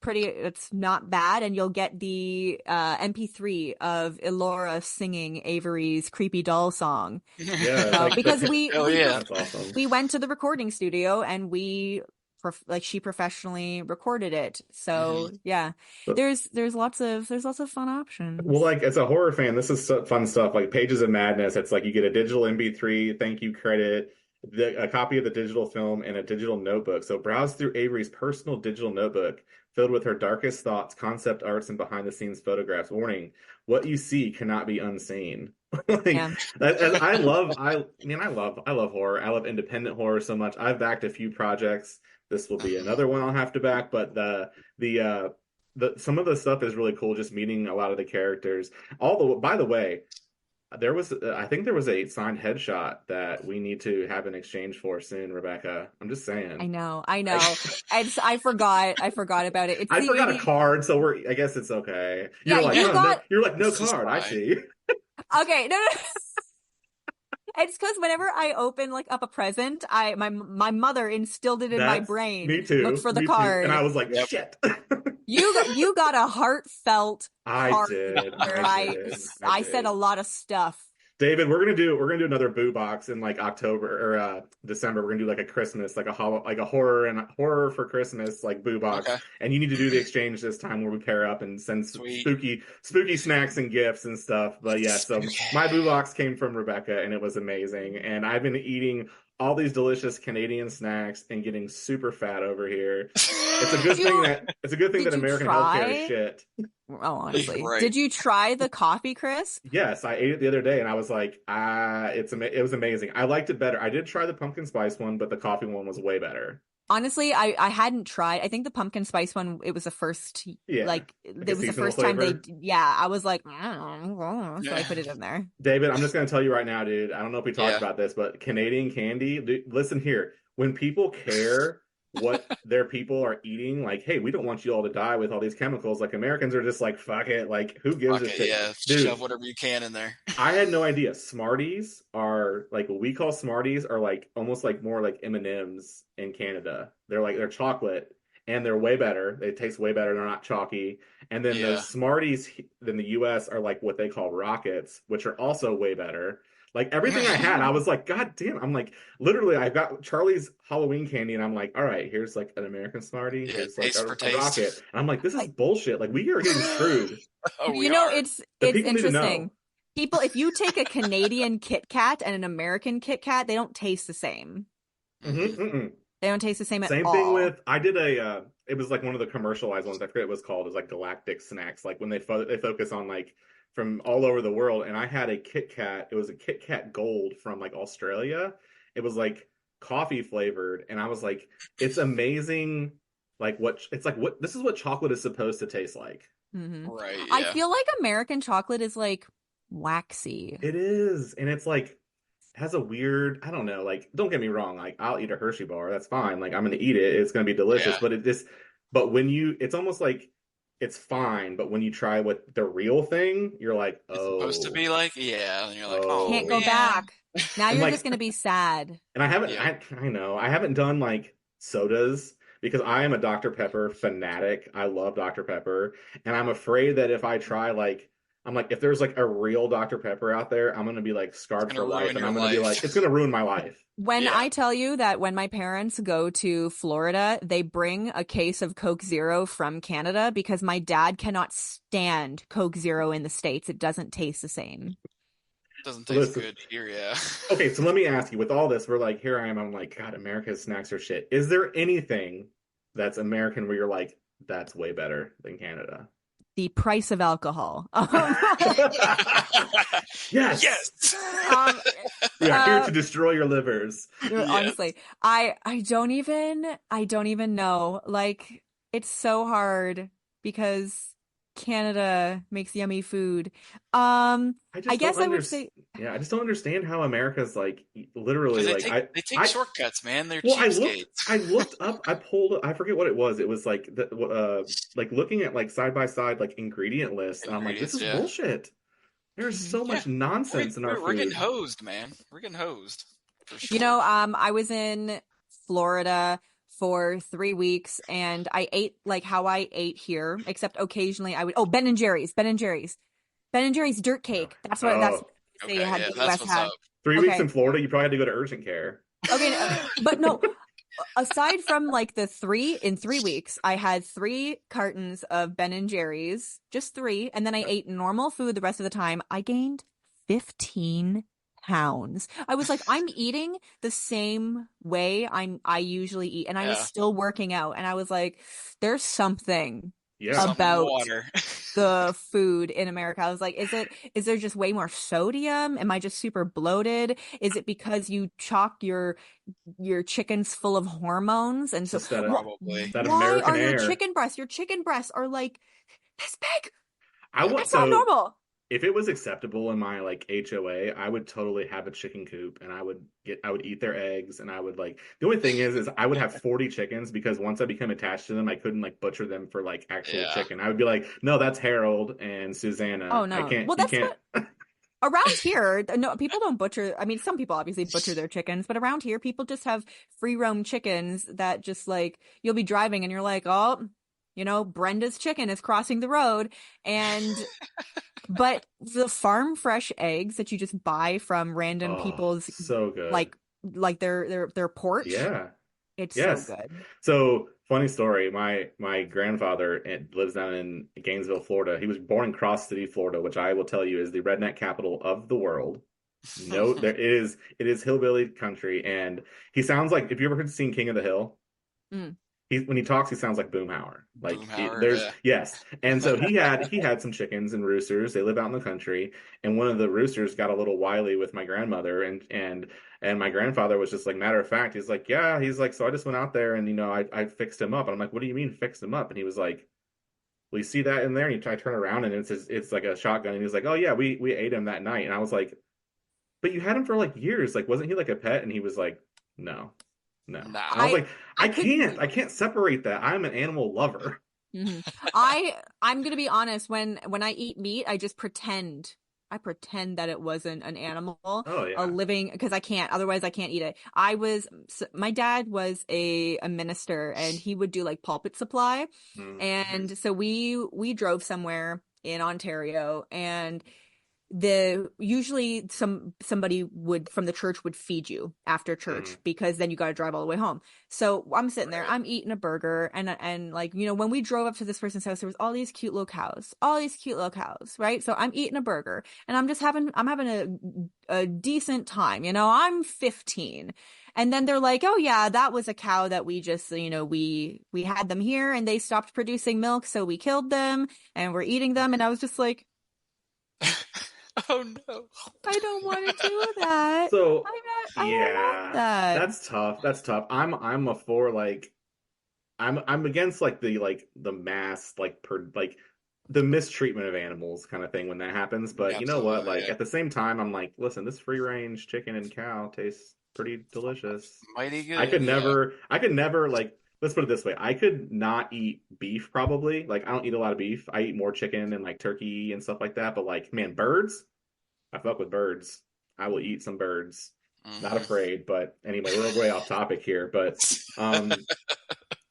not bad. And you'll get the MP3 of Elora singing Avery's creepy doll song. Yeah. Because that's awesome. we went to the recording studio and she professionally recorded it. So yeah, there's lots of fun options. Well, like as a horror fan, this is fun stuff. Like Pages of Madness, it's like you get a digital MP3 thank you credit, a copy of the digital film, and a digital notebook. So browse through Avery's personal digital notebook filled with her darkest thoughts, concept arts, and behind-the-scenes photographs. Warning: what you see cannot be unseen. I love horror. I love independent horror so much. I've backed a few projects. This will be another one I'll have to back, but some of the stuff is really cool. Just meeting a lot of the characters. By the way, I think there was a signed headshot that we need to have an exchange for soon, Rebecca. I'm just saying. I know. I forgot about it. I forgot a card, so I guess it's okay. You're like, no card. I see. Okay, no. It's because whenever I open up a present, my mother instilled it in my brain. Me too. Look for the card, and I was like, shit. You got a heartfelt. I did. I said a lot of stuff. David, we're gonna do another Boo Box in like October or December. We're gonna do like a Christmas, like a horror for Christmas, like Boo Box. Okay. And you need to do the exchange this time where we pair up and send spooky snacks and gifts and stuff. But yeah, so my Boo Box came from Rebecca and it was amazing. And I've been eating all these delicious Canadian snacks and getting super fat over here. It's a good thing that American healthcare is shit. Oh, honestly. Right. Did you try the coffee crisp? Yes, I ate it the other day and I was like, it was amazing. I liked it better. I did try the pumpkin spice one, but the coffee one was way better. Honestly, I hadn't tried. I think the pumpkin spice one, it was the first, it was the first time I was like, so I put it in there. David, I'm just going to tell you right now, dude, I don't know if we talked about this, but Canadian candy, dude, listen here. When people care what their people are eating, like, hey, we don't want you all to die with all these chemicals. Like Americans are just like, fuck it. Like, who gives a shit? Yeah, dude, shove whatever you can in there. I had no idea. Smarties are like what we call Smarties are like almost like more like M&Ms in Canada. They're chocolate and they're way better. They taste way better. They're not chalky. And then the Smarties in the US are like what they call Rockets, which are also way better. Like everything I had, I was like, God damn. I'm like, literally, I got Charlie's Halloween candy and I'm like, all right, here's like an American Smartie. Here's like a Rocket. And I'm like, this is bullshit. Like we are getting screwed. It's interesting. People, if you take a Canadian Kit Kat and an American Kit Kat, they don't taste the same. Mm-hmm. They don't taste the same at all. Same thing with, I did it was like one of the commercialized ones. I forget what it was called. It was like Galactic Snacks. Like when they focus on like, from all over the world, and I had a Kit Kat. It was a Kit Kat Gold from like Australia. It was like coffee flavored, and I was like, it's amazing. Like this is what chocolate is supposed to taste like. Mm-hmm. Right. Yeah. I feel like American chocolate is like waxy. It is, and it's like has a weird. I don't know. Like, don't get me wrong. Like, I'll eat a Hershey bar. That's fine. Like, I'm gonna eat it. It's gonna be delicious. But but when it's almost like it's fine, but when you try with the real thing, you're like, It's supposed to oh, be like, yeah, and you're like, Can't oh go oh. man, back. Now And you're like, just gonna be sad. and I haven't, yep. I know, I haven't done like sodas because I am a Dr. Pepper fanatic. I love Dr. Pepper, and I'm afraid that if I try like, I'm like, if there's like a real Dr. Pepper out there, I'm gonna be like It's scarred gonna for life, ruin and your I'm gonna be like, it's life. gonna ruin my life. When Yeah. I tell you that when my parents go to Florida, they bring a case of Coke Zero from Canada because my dad cannot stand Coke Zero in the States. It doesn't taste the same. Doesn't taste Listen, good here, yeah. okay, so let me ask you, with all this, we're like, here I am, I'm like, God, America's snacks are shit. Is there anything that's American where you're like, that's way better than Canada? The price of alcohol. Yes, Yes. Um, we are here uh, to destroy your livers. Yes. honestly, I don't even know. Like, it's so hard because Canada makes yummy food. I I just don't guess I would understand. say, Yeah, I just don't understand how America's like literally Because like they take I shortcuts, man. They're well cheapskates. I looked up I pulled I forget what it was. It was like looking at like side by side like ingredient lists, and I'm like, this Ingredients, is yeah. bullshit. There's Mhm. so Yeah. much nonsense in our We're getting food. hosed, man. We're getting hosed. For sure. I was in Florida for 3 weeks and I ate like how I ate here, except occasionally I would, Ben and Jerry's, Ben and Jerry's dirt cake. That's what Oh, they Okay, had, yeah, the that's US what's had. up. 3 weeks Okay. in Florida, you probably had to go to urgent care. Okay. But no, aside from like in 3 weeks, I had 3 cartons of Ben and Jerry's, just three. And then I ate normal food the rest of the time. I gained 15 pounds. I was like, I'm eating the same way I usually eat. And I was Yeah. still working out. And I was like, there's something Yeah. Something in the about water. the food in America. I was like, is there just way more sodium? Am I just super bloated? Is it because you chalk your chickens full of hormones? And It's so just that Probably. that why American are your air. chicken breasts are like this big? I would That's not so normal. if it was acceptable in my like HOA, I would totally have a chicken coop, and I would eat their eggs, and I would like the only thing is I would have 40 chickens because once I became attached to them, I couldn't like butcher them for like actual Yeah. chicken. I would be like, no, that's Harold and Oh Susanna. I no. can't Well, you that's can't what around here, no, people don't butcher. I mean, some people obviously butcher their chickens, but around here, people just have free roam chickens that just like you'll be driving and you're like, oh, Brenda's chicken is crossing the road. But the farm fresh eggs that you just buy from random Oh, people's so good. like their porch, Yeah. it's so Yes. good. So, funny story. My grandfather lives down in Gainesville, Florida. He was born in Cross City, Florida, which I will tell you is the redneck capital of the world. No, it is hillbilly country, and he sounds like, if you ever seen King of the Hill, Mm. when he talks, he sounds like Boomhauer. Boomhauer, There's yeah. yes, and so he had some chickens and roosters. They live out in the country, and one of the roosters got a little wily with my grandmother, and my grandfather was just like, matter of fact, he's like, yeah, he's like, so I just went out there and I fixed him up, and I'm like, what do you mean fixed him up? And he was like, well, you see that in there? And I turn around and it's like a shotgun, and he's like, oh yeah, we ate him that night, and I was like, but you had him for like years, like wasn't he like a pet? And he was like, no. No. And Nah. I was like, I could I can't separate that. I'm an animal lover. Mhm. I'm gonna be honest, when I eat meat, I pretend that it wasn't an animal, Oh a yeah. living, because otherwise I can't eat it. My dad was a minister and he would do like pulpit supply. Mm. And so we drove somewhere in Ontario and usually somebody would from the church would feed you after church because then you got to drive all the way home. So I'm sitting there, Right. I'm eating a burger, and like when we drove up to this person's house, there was all these cute little cows, right? So I'm eating a burger and I'm having a decent time. I'm 15. And then they're like, oh yeah, that was a cow that we just, we had them here and they stopped producing milk, so we killed them and we're eating them. And I was just like, Oh no. I don't want to do that. So I don't want yeah, that. that's tough. That's tough. I'm a for like I'm against like the mass like the mistreatment of animals kind of thing when that happens. But you know what? Absolutely, Like yeah. at the same time, I'm like, listen, this free range chicken and cow tastes pretty delicious. Mighty good, yeah. I could never like let's put it this way. I could not eat beef probably. Like I don't eat a lot of beef. I eat more chicken and like turkey and stuff like that. But like, man, birds, I fuck with birds. I will eat some birds. Not afraid, but anyway, we're way off topic here. But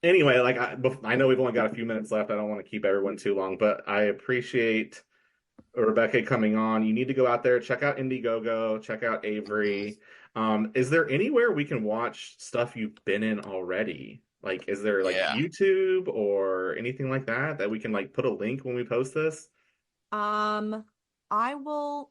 anyway, like I know we've only got a few minutes left. I don't want to keep everyone too long, but I appreciate Rebecca coming on. You need to go out there, check out Indiegogo, check out Avery. Is there anywhere we can watch stuff you've been in already? Like, is there like YouTube or anything like that we can like put a link when we post this? I will.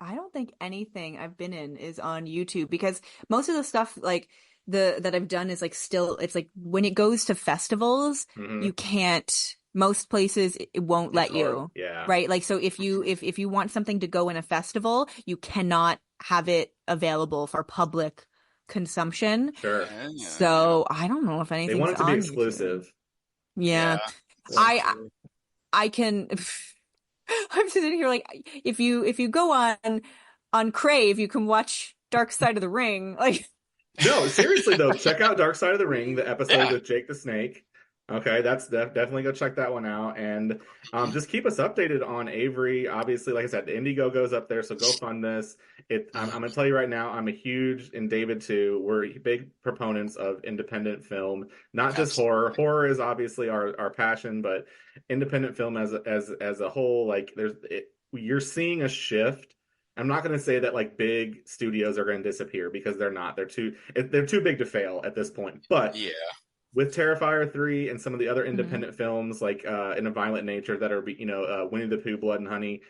I don't think anything I've been in is on YouTube because most of the stuff like that I've done is like still it's like when it goes to festivals, you can't most places it won't let you. Yeah. Right? Like so if you want something to go in a festival, you cannot have it available for public consumption. Sure. So I don't know if anything's they want it to be on exclusive. YouTube. Yeah. I can I'm sitting here like if you go on Crave, you can watch Dark Side of the Ring. Like no, seriously though, check out Dark Side of the Ring, the episode with Jake the Snake. Okay, that's definitely go check that one out, and just keep us updated on Avery. Obviously, like I said, the Indiegogo's up there, so go fund this. I'm gonna tell you right now, I'm a huge, and David too. We're big proponents of independent film, not just horror. Horror is obviously our passion, but independent film as a whole, like you're seeing a shift. I'm not going to say that like big studios are going to disappear because they're not. They're too big to fail at this point. But with Terrifier 3 and some of the other independent films like in a violent nature that are Winnie the Pooh, Blood and Honey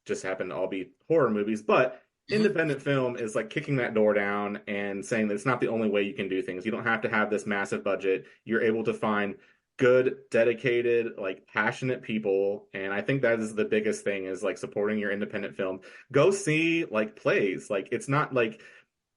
just happen to all be horror movies, but independent film is like kicking that door down and saying that it's not the only way you can do things. You don't have to have this massive budget. You're able to find good, dedicated, like passionate people, and I think that is the biggest thing is like supporting your independent film. Go see like plays. Like it's not like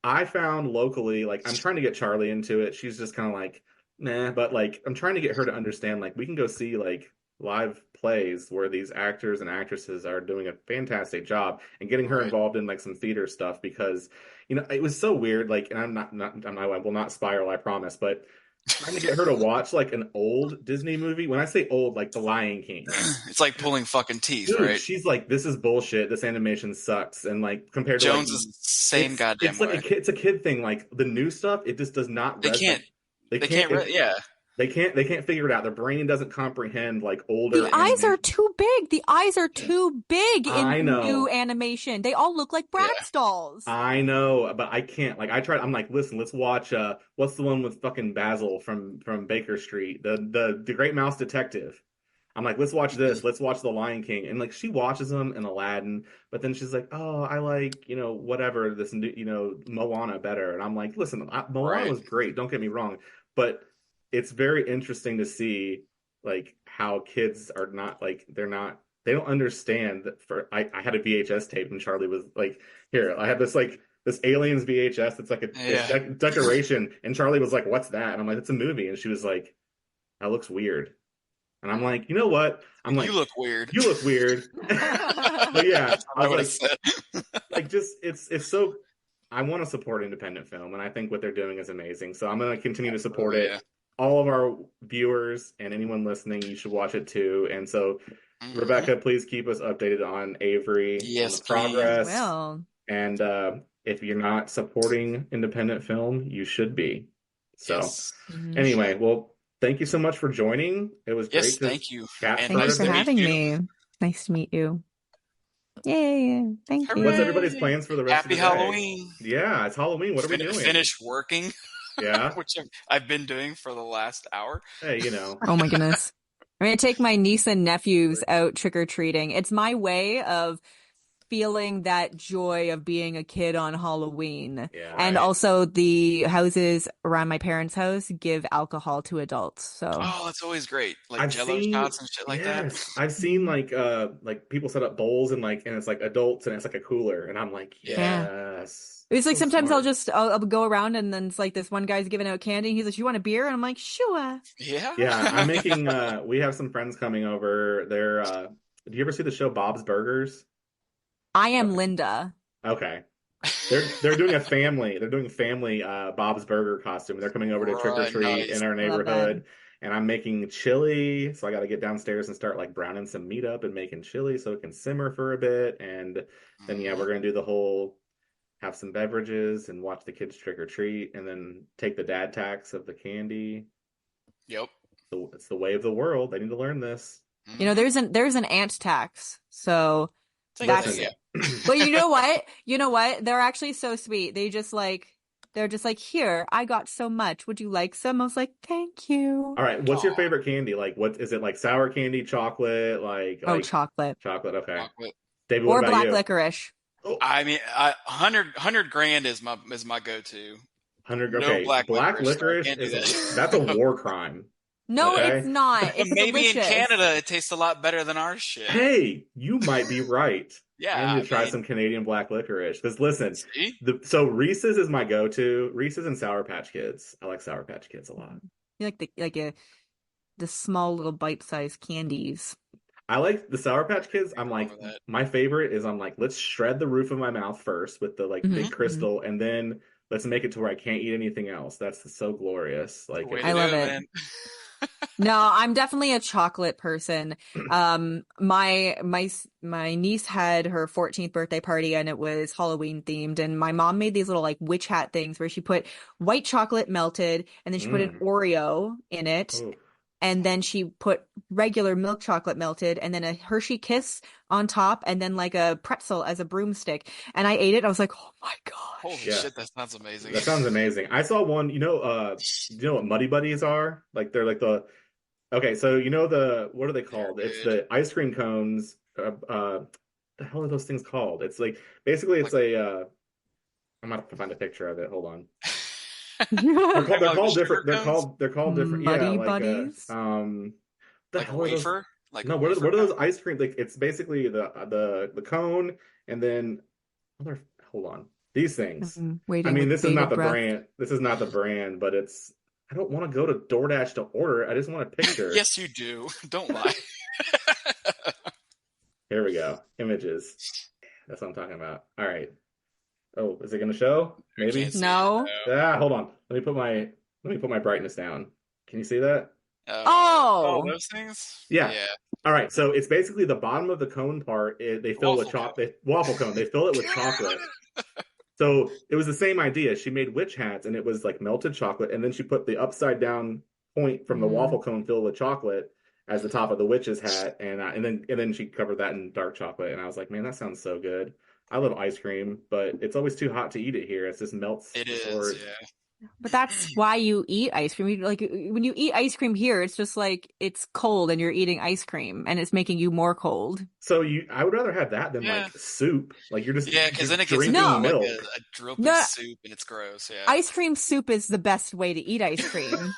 I found locally, like I'm trying to get Charlie into it. She's just kind of like nah, but like I'm trying to get her to understand like we can go see like live plays where these actors and actresses are doing a fantastic job, and getting her involved in like some theater stuff because it was so weird. Like, and I will not spiral, I promise, but trying to get her to watch like an old Disney movie. When I say old, like The Lion King, it's like pulling fucking teeth. Dude, right? She's like, this is bullshit. This animation sucks. And like compared Jones to like, is same goddamn it's way. like it's a kid thing. Like the new stuff, it just does not. They can't. They can't figure it out. Their brain doesn't comprehend like older. The eyes are too big. The eyes are too big in new animation. They all look like Bratz dolls. I know, but I can't. Like I tried. I'm like, listen, let's watch. What's the one with fucking Basil from Baker Street? The Great Mouse Detective. I'm like, let's watch this. Let's watch The Lion King. And like she watches them and Aladdin, but then she's like, oh, I like whatever this Moana better. And I'm like, listen, Moana was great. Don't get me wrong, but it's very interesting to see like how kids are not like they don't understand that I had a VHS tape and Charlie was like, here, I have this Aliens VHS. It's like a decoration. And Charlie was like, what's that? And I'm like, it's a movie. And she was like, that looks weird. And I'm like, you know what? I'm like, you look weird. You look weird. But yeah, I was like, just it's so. I want to support independent film, and I think what they're doing is amazing. So I'm going to continue to support it. All of our viewers and anyone listening, you should watch it too. And so, Rebecca, please keep us updated on Avery, on the progress. Well, and if you're not supporting independent film, you should be. So, anyway, well. Thank you so much for joining. It was great to thank you. Thank you for having me. Nice to meet you. Yay. Thank you. What's everybody's plans for the rest of the day? Happy Halloween. Yeah, it's Halloween. What are we doing? Finish working. Yeah. Which I've been doing for the last hour. Hey, Oh my goodness. I'm going to take my niece and nephews out trick-or-treating. It's my way of feeling that joy of being a kid on Halloween. Yeah, and also the houses around my parents' house give alcohol to adults. So that's always great. Like Jello shots and shit like that. I've seen like people set up bowls and it's like adults and it's like a cooler and I'm like, yes. It's like sometimes I'll go around and then it's like this one guy's giving out candy and he's like, you want a beer? And I'm like, sure. Yeah. Yeah, I'm making we have some friends coming over. They're do you ever see the show Bob's Burgers? I Am Linda. Okay. They're doing a family. They're doing family Bob's Burger costume. They're coming over to trick or Right, treat in nice. our I love that. neighborhood, and I'm making chili. So I got to get downstairs and start like browning some meat up and making chili so it can simmer for a bit. And then yeah, Mhm. we're gonna do the whole have some beverages and watch the kids trick or treat, and then take the dad tax of the candy. Yep. So it's the way of the world. They need to learn this. You know, Mhm. there's an ant tax. So Same that's thing, yeah. But you know what? You know what? They're actually so sweet. They're just like, here, I got so much. Would you like some? I was like, thank you. All right, what's your Aw, favorite candy? Like, what is it? Like sour candy, chocolate, Oh, like chocolate. chocolate? Okay, chocolate. David, what Or about black you? licorice. Oh, I mean, 100 grand is my go-to. 100. No Okay, black black licorice, though. I licorice can't do is that. that's a war crime. No, it's Okay. not. But It's maybe in delicious. Canada it tastes a lot better than our shit. Hey, you might be right. I Yeah, need I to try mean, some Canadian black licorice. Because listen, see? so Reese's is my go-to. Reese's and Sour Patch Kids. I like Sour Patch Kids a lot. You like the small little bite-sized candies. I like the Sour Patch Kids. I'm Wrong like, with that. my favorite is I'm like, let's shred the roof of my mouth first with the like big Mhm. crystal, and then let's make it to where I can't eat anything else. That's so glorious. Like Way it to I do love it, it. man. No, I'm definitely a chocolate person. My niece had her 14th birthday party and it was Halloween themed, and my mom made these little like witch hat things where she put white chocolate melted and then she put an mm. Oreo in it, Oh, and then she put regular milk chocolate melted and then a Hershey Kiss on top and then like a pretzel as a broomstick. And I ate it. I was like, oh my Holy gosh. yeah. shit, that sounds amazing. That sounds amazing. I saw one, you know what Muddy Buddies are? Like they're like the okay, so you know what are they They're called? It's good. the ice cream cones. The hell are those things called? It's like basically it's Like, a I'm gonna have to find a picture of it. Hold on. They're talking called about like the sugar cones? they're called different. Yeah, Muddy like Buddies? the Like a hell are those? wafer? Like a No, wafer what are those cone? ice cream? Like it's basically the cone and then other. Hold on, these things. I'm I waiting mean, with this is not bated the breath. brand. This is not the brand, but it's. I don't want to go to DoorDash to order it. I just want a picture. Yes, you do. Don't lie. Here we go. Images. That's what I'm talking about. All right. Oh, is it going to show? I can't Maybe. see it. No. Ah, hold on. Let me put my brightness down. Can you see that? Oh, Oh, those things? Yeah. Yeah. All right. So it's basically the bottom of the cone part. They fill it with Waffle cone. waffle cone. They fill it with chocolate. So it was the same idea. She made witch hats, and it was like melted chocolate, and then she put the upside down point from the waffle cone filled with chocolate as the top of the witch's hat, and then she covered that in dark chocolate. And I was like, man, that sounds so good. I love ice cream, but it's always too hot to eat it here. It just melts It before. is, yeah. but that's why you eat ice cream. Like when you eat ice cream here, it's just like it's cold and you're eating ice cream and it's making you more cold. So I would rather have that than Yeah. like soup. Like you're just Yeah, because you're then it gets drinking into No. like milk. a drippy No. soup and it's gross, yeah. Ice cream soup is the best way to eat ice cream.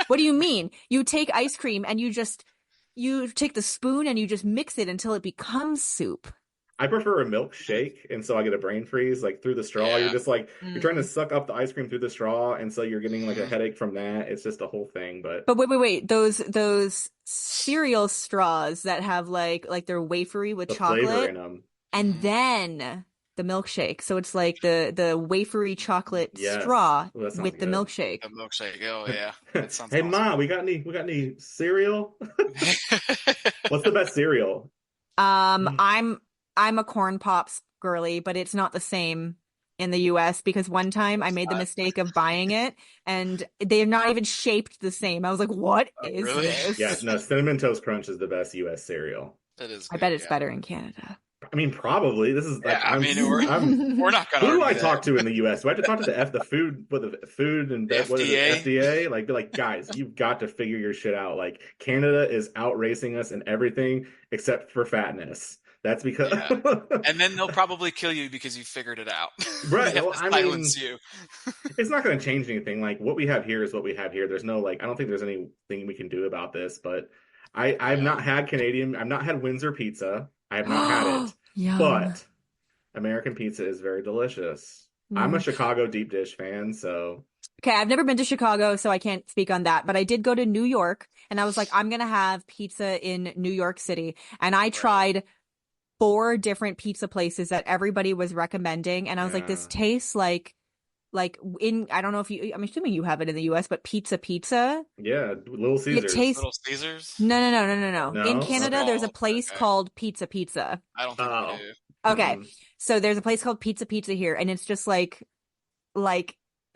What do you mean? You take ice cream and you take the spoon and you just mix it until it becomes soup. I prefer a milkshake, and so I get a brain freeze like through the straw. Yeah. You're just like you're trying to Mm. suck up the ice cream through the straw, and so you're getting like a Mhm. headache from that. It's just a whole thing. But But wait. Those cereal straws that have like they're wafery with the flavor chocolate in them, and then the milkshake. So it's like the wafery chocolate yes, straw well, that sounds with the good. milkshake. A milkshake. Oh, yeah. That sounds Hey, awesome. Ma, we got any cereal? What's the best cereal? I'm a corn pops girly, but it's not the same in the US because one time I made the mistake of buying it and they're not even shaped the same. I was like, what is really? this? Yeah, no, Cinnamon Toast Crunch is the best U.S. cereal. That is I good, bet it's yeah. better in Canada. I mean, probably. This is like Yeah, I mean, we're not going to Who do argue I that. talk to in the U.S.? Do I have to talk to the food and The what is it, FDA? FDA? Like, be like, guys, you've got to figure your shit out. Like, Canada is outracing us in everything except for fatness. That's because, And then they'll probably kill you because you figured it out. Right, They have well, to I silence mean- you. it's not going to change anything. Like, what we have here is what we have here. There's no like, I don't think there's anything we can do about this. But I've not had Canadian. I've not had Windsor pizza. I have not had it. Yum. But American pizza is very delicious. I'm a Chicago deep dish fan, so Okay, I've never been to Chicago, so I can't speak on that. But I did go to New York, and I was like, I'm gonna have pizza in New York City. And I tried 4 different pizza places that everybody was recommending, and I was like, this tastes like I don't know if I'm assuming you have it in the US, but pizza. Yeah, Little Caesars. It tastes Little Caesars? No. No? In Canada, there's a Oh, place okay. called Pizza. I don't think we do. Okay. So there's a place called Pizza here, and it's just like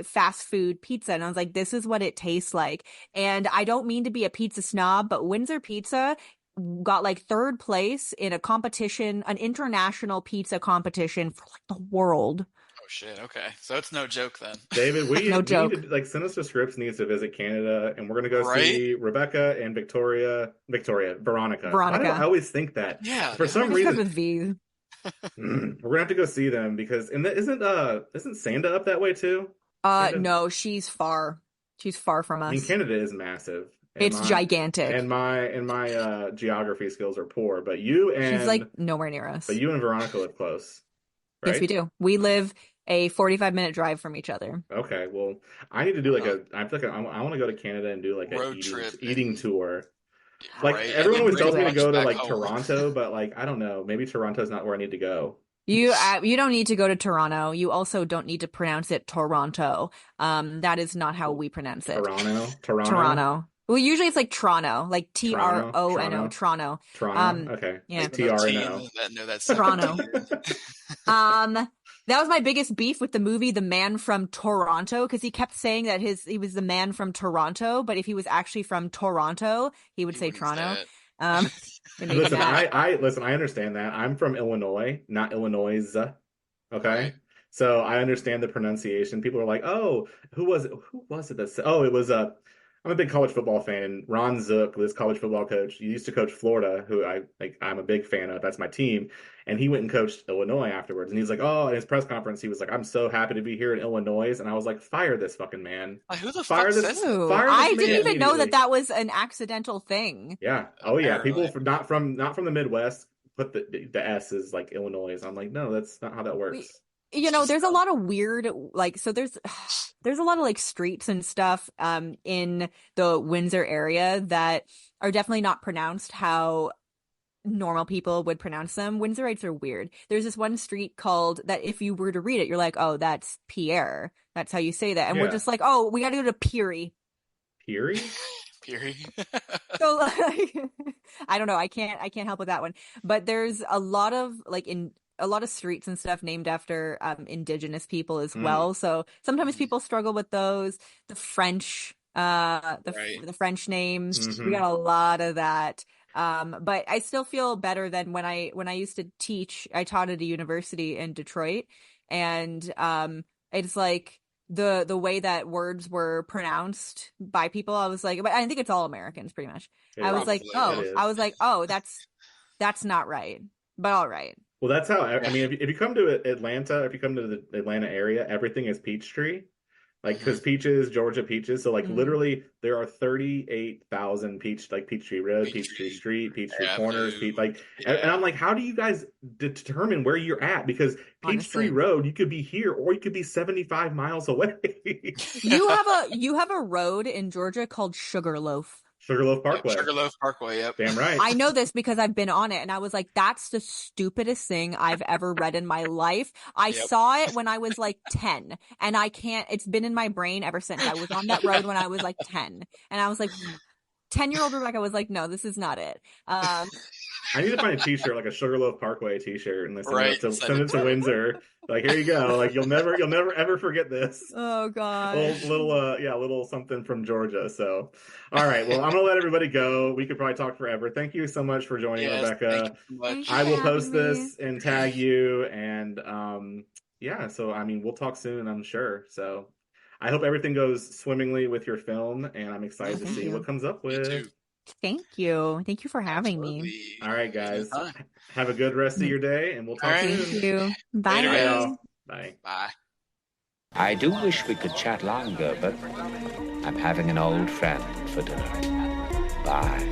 fast food pizza. And I was like, this is what it tastes like. And I don't mean to be a pizza snob, but Windsor Pizza got like 3rd place in a competition, an international pizza competition for like the world. Oh shit, okay. So it's no joke then. David, No joke. need to, like, Sinister Scripts needs to visit Canada, and we're gonna go Right? see Rebecca and Veronica. Why do I always think that? Yeah. For some Starts reason, with V. we're gonna have to go see them because isn't Sanda up that way too? Canada? No, she's far. She's far from I mean, us. Canada is massive. It's gigantic. And my geography skills are poor, but you and she's like nowhere near us. But you and Veronica live close, right? Yes, we do. We live a 45-minute drive from each other. Okay, well, I need to do I want to go to Canada and do like Road a trip eating tour. Like, right. everyone always tells me to go to back like home. Toronto, but like, I don't know, maybe Toronto's not where I need to go. You don't need to go to Toronto. You also don't need to pronounce it Toronto. That is not how we pronounce it. Toronto. Well, usually it's like Toronto, like Trono. Toronto. Okay. Yeah. Like TRNO. No, that's Toronto. That was my biggest beef with the movie The Man from Toronto, because he kept saying that he was the man from Toronto, but if he was actually from Toronto, he would say Toronto. Listen, I understand that. I'm from Illinois, not Illinois. Okay. Right. So I understand the pronunciation. People are like, "Oh, who was it? Who was it that said?" Oh, it was I'm a big college football fan, and Ron Zook, this college football coach, he used to coach Florida, who I'm a big fan of. That's my team, and he went and coached Illinois afterwards. And he's like, "Oh," in his press conference, he was like, "I'm so happy to be here in Illinois," and I was like, "Fire this fucking man! Like, who the Fire fuck this! says Ooh, Fire this I man didn't even know immediately." that was an accidental thing. Yeah. Oh yeah. Apparently. People not from the Midwest put the S as like Illinois. I'm like, no, that's not how that works. There's a lot of weird, like, so there's a lot of like streets and stuff in the Windsor area that are definitely not pronounced how normal people would pronounce them. Windsorites are weird. There's this one street called that if you were to read it, you're like, oh, that's Pierre. That's how you say that. And we're just like, oh, we got to go to Peary. Peary? Peary. So like, I don't know. I can't help with that one. But there's a lot of streets and stuff named after indigenous people as well. So sometimes people struggle with those. The French, the French names. We got a lot of that. But I still feel better than when I used to teach. I taught at a university in Detroit, and it's like the way that words were pronounced by people. I was like, but I think it's all Americans pretty much. I was like, oh, that's not right, but all right. Well, that's how, I mean, if you come to Atlanta, if you come to the Atlanta area, everything is Peachtree. Like, because peaches, Georgia peaches. So, like, literally, there are 38,000 Peachtree Road, Peachtree Street, Peachtree Corners, and I'm like, how do you guys determine where you're at? Because Peachtree Road, you could be here, or you could be 75 miles away. You have a road in Georgia called Sugarloaf. Sugarloaf Parkway. Sugarloaf Parkway, yep. Damn right. I know this because I've been on it, and I was like, that's the stupidest thing I've ever read in my life. I saw it when I was like 10, and it's been in my brain ever since. I was on that road when I was like 10, and I was like, 10-year-old Rebecca was like, no, this is not it. I need to find a t-shirt, like a Sugarloaf Parkway t-shirt, and send it to Windsor. Like, here you go. Like, you'll never ever forget this. Oh god. Little something from Georgia. So, all right. Well, I'm gonna let everybody go. We could probably talk forever. Thank you so much for joining, Rebecca. I will post this and tag you, and so I mean, we'll talk soon, I'm sure. So, I hope everything goes swimmingly with your film, and I'm excited to see what comes up with. Thank you for having me. All right, guys. Have a good rest of your day, and we'll talk soon. Thank you. Bye. Later, Bye. Bye. I do wish we could chat longer, but I'm having an old friend for dinner. Bye.